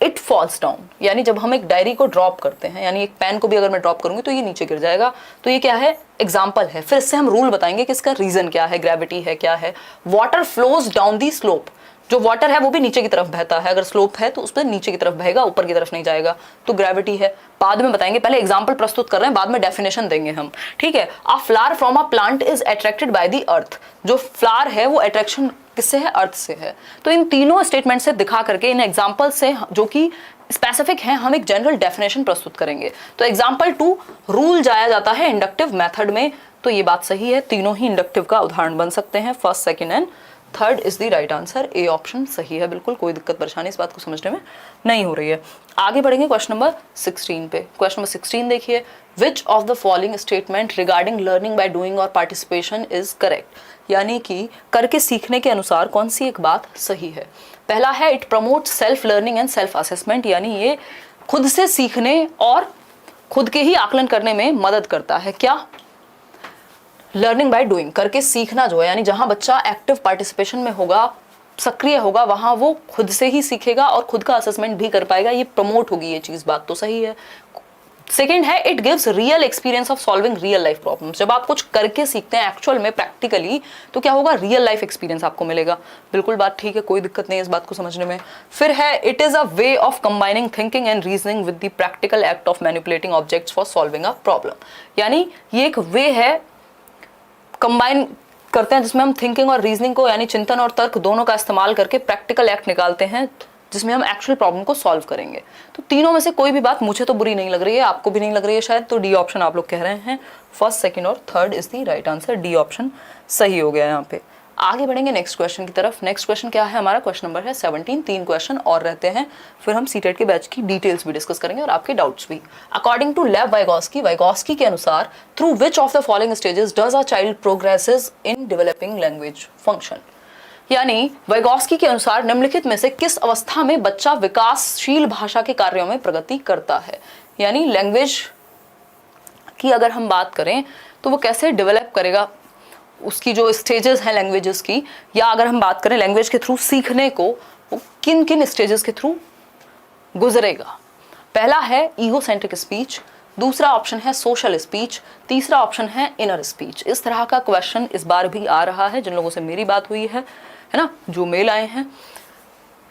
it falls down, यानी जब हम एक डायरी को ड्रॉप करते हैं, यानी एक पेन को भी अगर मैं ड्रॉप करूंगी तो ये नीचे गिर जाएगा, तो ये क्या है, एग्जाम्पल है। फिर इससे हम रूल बताएंगे कि इसका रीजन क्या है, ग्रेविटी है, क्या है। Water flows down the slope, जो वाटर है वो भी नीचे की तरफ बहता है, अगर स्लोप है तो उस पर नीचे की तरफ बहेगा, ऊपर की तरफ नहीं जाएगा, तो ग्रेविटी है। बाद में बताएंगे, पहले एग्जांपल प्रस्तुत कर रहे हैं, बाद में डेफिनेशन देंगे हम, ठीक है। अ flower from a plant is attracted by the earth, जो फ्लावर है वो अट्रैक्शन किससे है, अर्थ से है। तो इन तीनों स्टेटमेंट से दिखा करके, इन एग्जाम्पल से जो कि स्पेसिफिक है, हम एक जनरल डेफिनेशन प्रस्तुत करेंगे। तो एग्जाम्पल 2, रूल जाया जाता है इंडक्टिव मेथड में, तो ये बात सही है, तीनों ही इंडक्टिव का उदाहरण बन सकते हैं। First, second and third is the right answer, A option सही है, बिल्कुल कोई दिक्कत परेशानी इस बात को समझने में नहीं हो रही है। आगे बढ़ेंगे क्वेश्चन नंबर 16 पे। क्वेश्चन नंबर 16 देखिए, which of the following statement regarding learning by doing और पार्टिसिपेशन इज करेक्ट, यानी कि करके सीखने के अनुसार कौन सी एक बात सही है। पहला है, it promotes self learning and self assessment, यानी ये खुद से सीखने और खुद के ही आकलन करने में मदद करता है। क्या, लर्निंग बाय डूइंग, करके सीखना जो है, यानी जहां बच्चा एक्टिव पार्टिसिपेशन में होगा, सक्रिय होगा, वहां वो खुद से ही सीखेगा और खुद का असेसमेंट भी कर पाएगा, ये प्रमोट होगी ये चीज, बात तो सही है। सेकेंड है, it gives real experience of solving real life problems, जब आप कुछ करके सीखते हैं एक्चुअल में प्रैक्टिकली, तो क्या होगा, रियल लाइफ एक्सपीरियंस आपको मिलेगा। बिल्कुल बात ठीक है, कोई दिक्कत नहीं है इस बात को समझने में। फिर है, it is a way of combining thinking and reasoning with the practical act of manipulating objects for solving a problem, यानी ये एक वे है, कंबाइन करते हैं जिसमें हम थिंकिंग और रीजनिंग को, यानी चिंतन और तर्क दोनों का इस्तेमाल करके प्रैक्टिकल एक्ट निकालते हैं जिसमें हम एक्चुअल प्रॉब्लम को सॉल्व करेंगे। तो तीनों में से कोई भी बात मुझे तो बुरी नहीं लग रही है, आपको भी नहीं लग रही है शायद, तो डी ऑप्शन आप लोग कह रहे हैं। फर्स्ट, सेकंड और third is the right answer, D option सही हो गया यहाँ पे। आगे बढ़ेंगे नेक्स्ट क्वेश्चन की तरफ। नेक्स्ट क्वेश्चन क्या है हमारा, क्वेश्चन नंबर है 17, 3 क्वेश्चन और रहते हैं, फिर हम सीटेट के बैच की डिटेल्स भी डिस्कस करेंगे और आपके डाउट्स भी। अकॉर्डिंग टू लेव वाइगोस्की के अनुसार, through which of the following stages does a child progresses in developing language function, यानी वाइगोस्की के अनुसार निम्नलिखित में से किस अवस्था में बच्चा विकासशील भाषा के कार्यों में प्रगति करता है। यानी लैंग्वेज की अगर हम बात करें तो वो कैसे डेवलप करेगा, उसकी जो स्टेजेस हैं लैंग्वेजेस की, या अगर हम बात करें लैंग्वेज के थ्रू सीखने को, वो किन किन स्टेजेस के थ्रू गुजरेगा। पहला है ईगोसेंट्रिक स्पीच, दूसरा ऑप्शन है सोशल स्पीच, तीसरा ऑप्शन है इनर स्पीच। इस तरह का क्वेश्चन इस बार भी आ रहा है, जिन लोगों से मेरी बात हुई है ना, जो मेल आए हैं।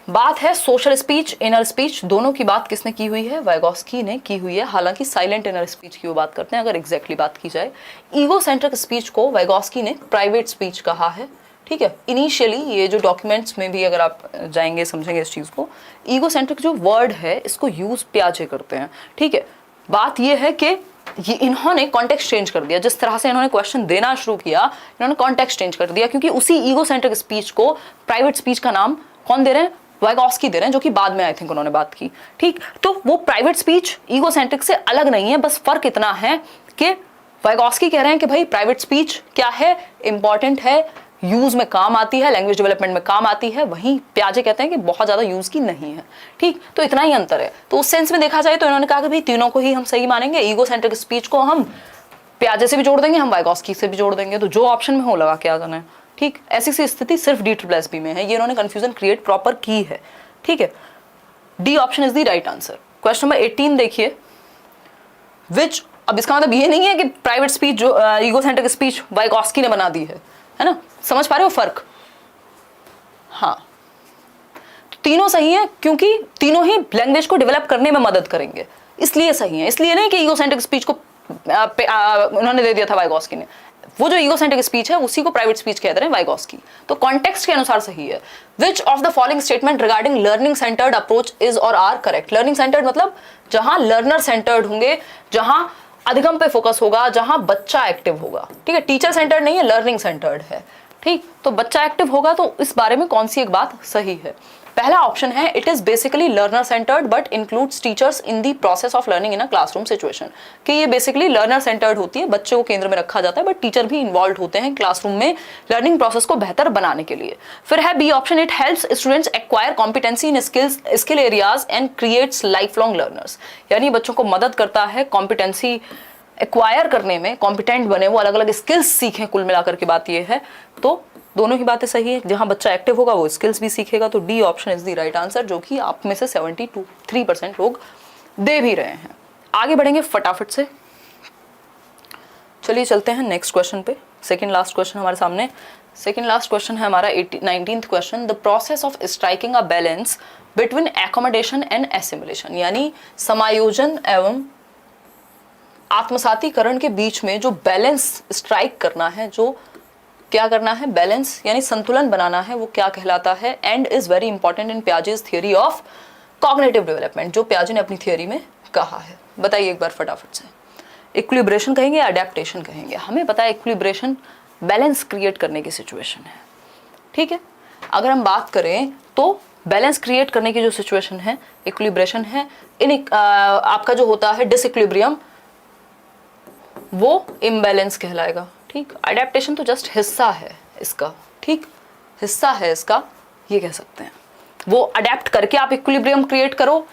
बात है सोशल स्पीच, इनर स्पीच, दोनों की बात किसने की हुई है, वाइगोस्की ने की हुई है। हालांकि साइलेंट इनर स्पीच की वो बात करते हैं अगर एग्जैक्टली बात की जाए। ईगोसेंट्रिक स्पीच को वाइगोस्की ने प्राइवेट स्पीच कहा है, ठीक है। इनिशियली ये जो डॉक्यूमेंट्स में भी अगर आप जाएंगे समझेंगे इस चीज को, ईगोसेंट्रिक जो वर्ड है इसको यूज प्याजे करते हैं, ठीक है। बात ये है कि ये इन्होंने कॉन्टेक्स्ट चेंज कर दिया, जिस तरह से इन्होंने क्वेश्चन देना शुरू किया, इन्होंने कॉन्टेक्स्ट चेंज कर दिया, क्योंकि उसी ईगोसेंट्रिक स्पीच को प्राइवेट स्पीच का नाम कौन दे रहे हैं, वाइगोस्की दे रहे हैं, जो कि बाद में आई थिंक उन्होंने बात की, ठीक। तो वो प्राइवेट स्पीच ईगोसेंट्रिक से अलग नहीं है, बस फर्क इतना है कि वाइगोस्की कह रहे हैं कि भाई प्राइवेट स्पीच क्या है, इंपॉर्टेंट है, यूज में काम आती है, लैंग्वेज डेवलपमेंट में काम आती है, वहीं प्याजे कहते हैं कि बहुत ज्यादा यूज की नहीं है, ठीक। तो इतना ही अंतर है। तो उस सेंस में देखा जाए तो इन्होंने कहा कि भाई तीनों को ही हम सही मानेंगे, ईगोसेंट्रिक स्पीच को हम प्याजे से भी जोड़ देंगे, हम वाइगोस्की से भी जोड़ देंगे, तो जो ऑप्शन में हो लगा के आ जाना है, ठीक। ऐसी सी स्थिति सिर्फ D++ में है, ये इन्होंने कंफ्यूजन क्रिएट प्रॉपर की है, ठीक है। D option is the right answer. Question number 18 देखिए, विच, अब इसका मतलब ये नहीं है कि प्राइवेट स्पीच जो ईगोसेंट्रिक स्पीच वाइगोस्की ने बना दी है ना, समझ पा रहे हो फर्क। हाँ, तो तीनों सही है क्योंकि तीनों ही लैंग्वेज को डेवलप करने में मदद करेंगे, इसलिए सही है। इसलिए नहीं कि ईगोसेंट्रिक स्पीच को उन्होंने दे दिया था वाइगोस्की ने, वो जो ईगोसेंट्रिक स्पीच है उसी को प्राइवेट स्पीच कहते हैं वाइगोस्की। तो कॉन्टेक्स्ट के अनुसार सही है। Which of the following statement regarding learning centred approach is or are correct. Learning centred मतलब जहां लर्नर सेंटर्ड होंगे, जहां अधिगम पे फोकस होगा, जहां बच्चा एक्टिव होगा, ठीक है। टीचर सेंटर्ड नहीं है, लर्निंग सेंटर्ड है, ठीक। तो बच्चा एक्टिव होगा, तो इस बारे में कौन सी एक बात सही है। पहला ऑप्शन है, it is basically learner centred but includes teachers in the process of learning in a classroom situation, कि ये बेसिकली लर्नर सेंटर्ड होती है, बच्चे को केंद्र में रखा जाता है, बट टीचर भी इन्वॉल्व होते हैं क्लासरूम में लर्निंग प्रोसेस को बेहतर बनाने के लिए। फिर है B option, it helps students acquire competency in skill areas and creates life long learners, यानी बच्चों को मदद करता है कॉम्पिटेंसी एक्वायर करने में, कॉम्पिटेंट बने, वो अलग अलग स्किल्स सीखें, कुल मिलाकर की बात ये है। तो दोनों ही बातें सही है, जहां बच्चा एक्टिव होगा वो स्किल्स भी सीखेगा, तो D option is the right answer, जो कि आप में से 73% लोग दे भी रहे हैं। आगे बढ़ेंगे फटाफट से, चलिए चलते हैं नेक्स्ट क्वेश्चन पे। सेकंड लास्ट क्वेश्चन हमारे सामने सेकेंड लास्ट क्वेश्चन है हमारा 19th question, the process of striking a balance between accommodation and assimilation, यानी समायोजन एवं आत्मसातीकरण के बीच में जो बैलेंस स्ट्राइक करना है, जो क्या करना है, बैलेंस यानी संतुलन बनाना है, वो क्या कहलाता है, and is very important in Piaget's theory of cognitive development, जो पियाजे ने अपनी थियरी में कहा है। बताइए एक बार फटाफट से। इक्विलिब्रेशन कहेंगे या अडेप्टेशन कहेंगे? हमें पता है इक्विलिब्रेशन बैलेंस क्रिएट करने की सिचुएशन है, ठीक है। अगर हम बात करें तो बैलेंस क्रिएट करने की जो सिचुएशन है इक्विलिब्रेशन है। आपका जो होता है डिसइक्विलिब्रियम वो इम्बैलेंस कहलाएगा, ठीक। अडेप्टेशन तो जस्ट हिस्सा है इसका, ठीक, हिस्सा है इसका, ये कह सकते हैं। वो अडेप्ट करके आप इक्विलिब्रियम क्रिएट करो,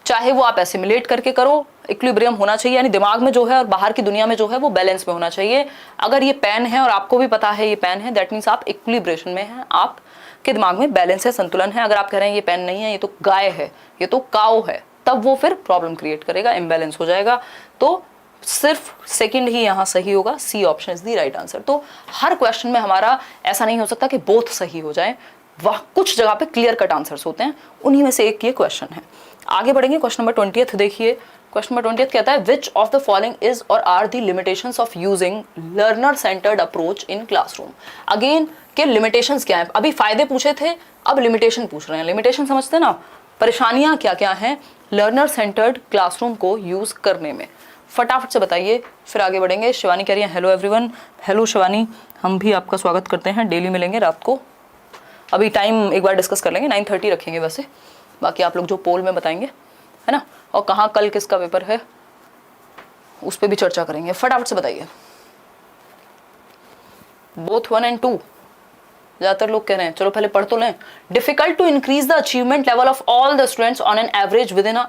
चाहे वो आप एसिमुलेट करके करो, इक्विलिब्रियम होना चाहिए, यानी दिमाग में जो है और बाहर की दुनिया में जो है वो बैलेंस में होना चाहिए। अगर ये पेन है और आपको भी पता है ये पेन है, दैट मीन्स आप इक्विलिब्रेशन में हैं, आपके दिमाग में बैलेंस है, संतुलन है। अगर आप कह रहे हैं ये पेन नहीं है, ये तो गाय है, ये तो काऊ है, तब वो फिर प्रॉब्लम क्रिएट करेगा, इम्बैलेंस हो जाएगा। तो सिर्फ सेकंड ही यहाँ सही होगा, C option is the right answer. तो हर क्वेश्चन में हमारा ऐसा नहीं हो सकता कि बोथ सही हो जाए, वह कुछ जगह पे क्लियर कट आंसर्स होते हैं, उन्हीं में से एक ये क्वेश्चन है। आगे बढ़ेंगे, क्वेश्चन नंबर 20 देखिए। क्वेश्चन नंबर 20 कहता है which of the following is or are the limitations of using learner centred approach in classroom. Again के लिमिटेशंस क्या है? अभी फायदे पूछे थे, अब लिमिटेशन पूछ रहे हैं। लिमिटेशन समझते ना, परेशानियां क्या क्या हैं लर्नर सेंटर्ड क्लासरूम को यूज करने में, फटाफट से बताइए, फिर आगे बढ़ेंगे। शिवानी कह रही है हेलो एवरीवन। हेलो शिवानी, हम भी आपका स्वागत करते हैं, डेली मिलेंगे रात को। अभी टाइम एक बार डिस्कस कर लेंगे, 9:30 रखेंगे वैसे, बाकी आप लोग जो पोल में बताएंगे, है ना, और कहाँ कल किसका पेपर है उस पर भी चर्चा करेंगे। फटाफट से बताइए। बोथ 1 and 2 ज्यादातर लोग कह रहे हैं, चलो पहले पढ़ तो लें। Difficult to increase the achievement level of all the students on an average within a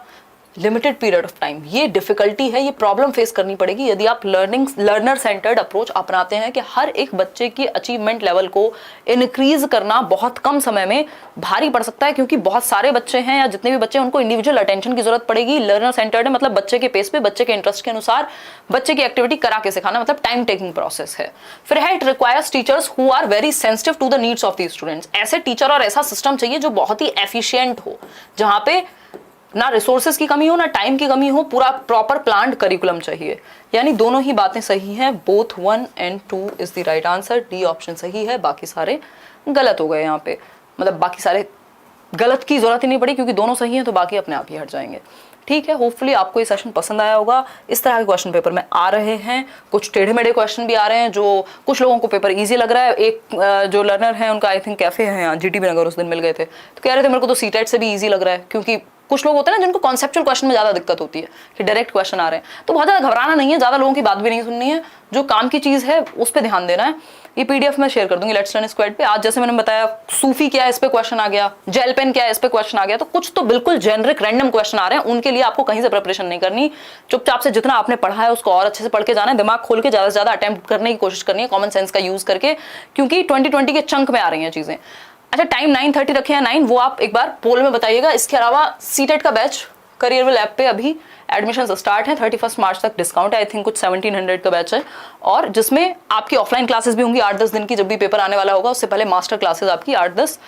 limited period of time. ये डिफिकल्टी है, ये प्रॉब्लम फेस करनी पड़ेगी यदि आप लर्नर सेंटर्ड अप्रोच अपनाते हैं कि हर एक बच्चे की अचीवमेंट लेवल को इंक्रीज करना बहुत कम समय में भारी पड़ सकता है, क्योंकि बहुत सारे बच्चे हैं या जितने भी बच्चे हैं उनको इंडिविजुअल अटेंशन की जरूरत पड़ेगी। लर्नर सेंटर्ड मतलब बच्चे के पेस पे, बच्चे के इंटरेस्ट के अनुसार बच्चे की एक्टिविटी करा के सिखाना, मतलब टाइम टेकिंग प्रोसेस है। फिर है it requires teachers who are very sensitive to the needs of the students. ऐसे टीचर और ऐसा सिस्टम चाहिए जो बहुत ही एफिशिएंट हो, जहां पे ना रिसोर्सेज की कमी हो ना टाइम की कमी हो, पूरा प्रॉपर प्लान्ड करिकुलम चाहिए। यानी दोनों ही बातें सही हैं, both 1 and 2 is the right answer. D option सही है, बाकी सारे गलत हो गए यहाँ पे, मतलब बाकी सारे गलत की जरूरत ही नहीं पड़ी क्योंकि दोनों सही हैं, तो बाकी अपने आप ही हट जाएंगे। ठीक है, होपफुली आपको ये सेशन पसंद आया होगा। इस तरह के क्वेश्चन पेपर में आ रहे हैं, कुछ टेढ़े मेढ़े क्वेश्चन भी आ रहे हैं जो कुछ लोगों को पेपर इजी लग रहा है। एक जो लर्नर है उनका आई थिंक कैफे है यहाँ जीटीबी नगर, उस दिन मिल गए थे तो कह रहे थे मेरे को तो सीटेट से भी इजी लग रहा है, क्योंकि कुछ लोग होते हैं ना जिनको कॉन्सेप्चुअल क्वेश्चन में ज्यादा दिक्कत होती है कि डायरेक्ट क्वेश्चन आ रहे हैं, तो बहुत ज्यादा घबराना नहीं है, ज्यादा लोगों की बात भी नहीं सुननी है, जो काम की चीज है उस पर ध्यान देना है। ये पीडीएफ में शेयर कर दूंगी लेट्स लर्न स्क्वाड पे। आज जैसे मैंने बताया सूफी क्या है इस पे क्वेश्चन आ गया, जेल पेन क्या है इस पे क्वेश्चन आ गया, तो कुछ तो बिल्कुल जेनरिक रैंडम क्वेश्चन आ रहे हैं, उनके लिए आपको कहीं से प्रिपरेशन नहीं करनी, चुपचाप से जितना आपने पढ़ा है उसको और अच्छे से पढ़ के जाना है, दिमाग खोल के ज्यादा से ज्यादा अटेम्प्ट करने की कोशिश करनी है, कॉमन सेंस का यूज करके, क्योंकि 2020 के चंक में आ रही हैं चीजें। अच्छा, टाइम 9:30 रखे हैं 9, वो आप एक बार पोल में बताइएगा। इसके अलावा सीटेट का बैच करियरविल ऐप पे अभी एडमिशन स्टार्ट है, 31 मार्च तक डिस्काउंट है, आई थिंक कुछ 1700 का बैच है, और जिसमें आपकी ऑफलाइन क्लासेस भी होंगी 8-10 दिन की, जब भी पेपर आने वाला होगा उससे पहले मास्टर क्लासेस आपकी 8-10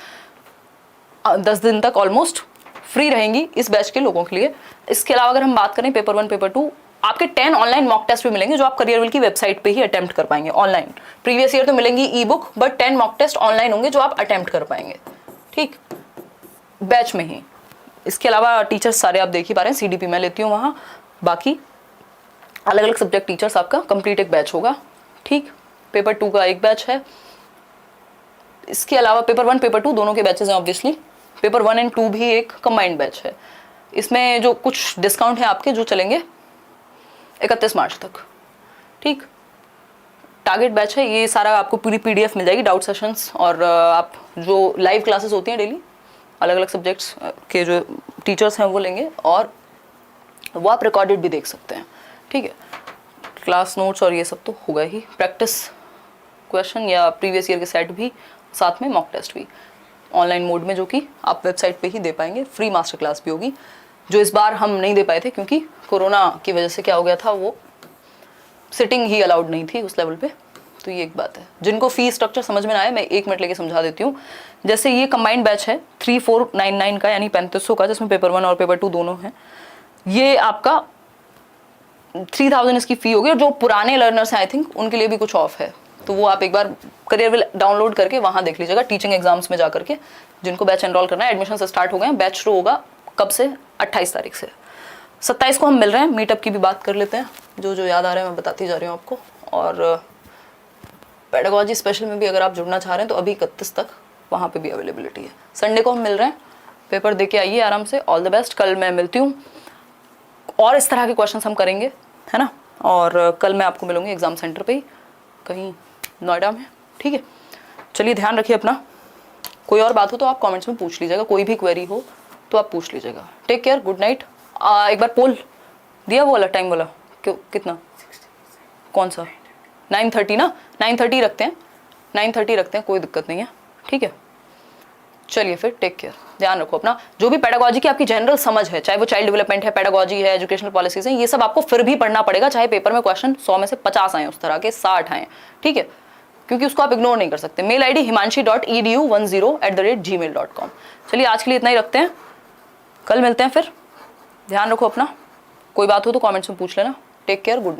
दिन तक ऑलमोस्ट फ्री रहेंगी इस बैच के लोगों के लिए। इसके अलावा अगर हम बात करें पेपर 1 पेपर 2, आपके 10 ऑनलाइन मॉक टेस्ट भी मिलेंगे जो आप करियरविल की वेबसाइट पे ही अटेम्प्ट कर पाएंगे ऑनलाइन। प्रीवियस ईयर तो मिलेंगी e book, but 10 mock test online होंगे जो आप अटेम्प्ट कर पाएंगे, ठीक, बैच में ही। इसके अलावा टीचर्स सारे आप देख ही पा रहे हैं, सीडीपी मैं लेती हूँ वहाँ, बाकी अलग अलग सब्जेक्ट टीचर्स आपका कंप्लीट एक बैच होगा, ठीक। पेपर 2 का एक बैच है। इसके अलावा पेपर 1 पेपर 2 दोनों के बैचेस हैं ऑब्वियसली। पेपर 1 and 2 भी एक कंबाइंड बैच है। इसमें जो कुछ डिस्काउंट है आपके जो चलेंगे 31 मार्च तक, ठीक। टारगेट बैच है, ये सारा आपको पूरी पीडीएफ मिल जाएगी, डाउट सेशंस, और आप जो लाइव क्लासेस होती हैं डेली अलग अलग सब्जेक्ट्स के जो टीचर्स हैं वो लेंगे, और वो आप रिकॉर्डेड भी देख सकते हैं, ठीक है। क्लास नोट्स और ये सब तो होगा ही, प्रैक्टिस क्वेश्चन या प्रीवियस ईयर के सेट भी, साथ में मॉक टेस्ट भी ऑनलाइन मोड में, जो कि आप वेबसाइट पे ही दे पाएंगे। फ्री मास्टर क्लास भी होगी जो इस बार हम नहीं दे पाए थे क्योंकि कोरोना की वजह से क्या हो गया था, वो सिटिंग ही अलाउड नहीं थी उस लेवल पे, तो ये एक बात है। जिनको फी स्ट्रक्चर समझ में ना आए, मैं 1 मिनट लेके समझा देती हूँ। जैसे ये कंबाइंड बैच है 3499 का, यानी 3500 का, जिसमें पेपर 1 और पेपर 2 दोनों हैं। ये आपका 3000 इसकी फी होगी, और जो पुराने लर्नर्स हैं आई थिंक उनके लिए भी कुछ ऑफ है, तो वो आप एक बार करियरविल डाउनलोड करके वहाँ देख लीजिएगा, टीचिंग एग्जाम्स में जा करके। जिनको बैच एनरोल करना है, एडमिशन स्टार्ट हो गए हैं। बैच शुरू होगा कब से? 28 तारीख से। 27 को हम मिल रहे हैं, मीटअप की भी बात कर लेते हैं। जो जो याद आ रहा है मैं बताती जा रही हूँ आपको। और पेडागोजी स्पेशल में भी अगर आप जुड़ना चाह रहे हैं तो अभी 31 तक वहाँ पे भी अवेलेबिलिटी है। संडे को हम मिल रहे हैं, पेपर दे के आइए आराम से। All the best. कल मैं मिलती हूँ और इस तरह के क्वेश्चन हम करेंगे, है ना। और कल मैं आपको मिलूंगी एग्जाम सेंटर पे ही, कहीं नोएडा में, ठीक है। चलिए ध्यान रखिए अपना। कोई और बात हो तो आप कमेंट्स में पूछ लीजिएगा, कोई भी क्वेरी हो तो आप पूछ लीजिएगा। Take care, good night. एक बार पोल दिया वो वाला टाइम वाला, क्यों कितना, कौन सा? 9:30 ना, 9:30 रखते हैं, 9:30 रखते हैं, कोई दिक्कत नहीं है, ठीक है। चलिए फिर, टेक केयर, ध्यान रखो अपना। जो भी पेडागोजी की आपकी जनरल समझ है, चाहे वो चाइल्ड डेवलपमेंट है, पेडागोजी है, एजुकेशनल पॉलिसीज हैं, ये सब आपको फिर भी पढ़ना पड़ेगा, चाहे पेपर में क्वेश्चन 100 में से 50 आए, उस तरह के 60 आए, ठीक है, क्योंकि उसको आप इग्नोर नहीं कर सकते। Mail ID himanshi.edu10@gmail.com। चलिए आज के लिए इतना ही रखते हैं, कल मिलते हैं फिर। ध्यान रखो अपना, कोई बात हो तो कमेंट्स में पूछ लेना। Take care, good night.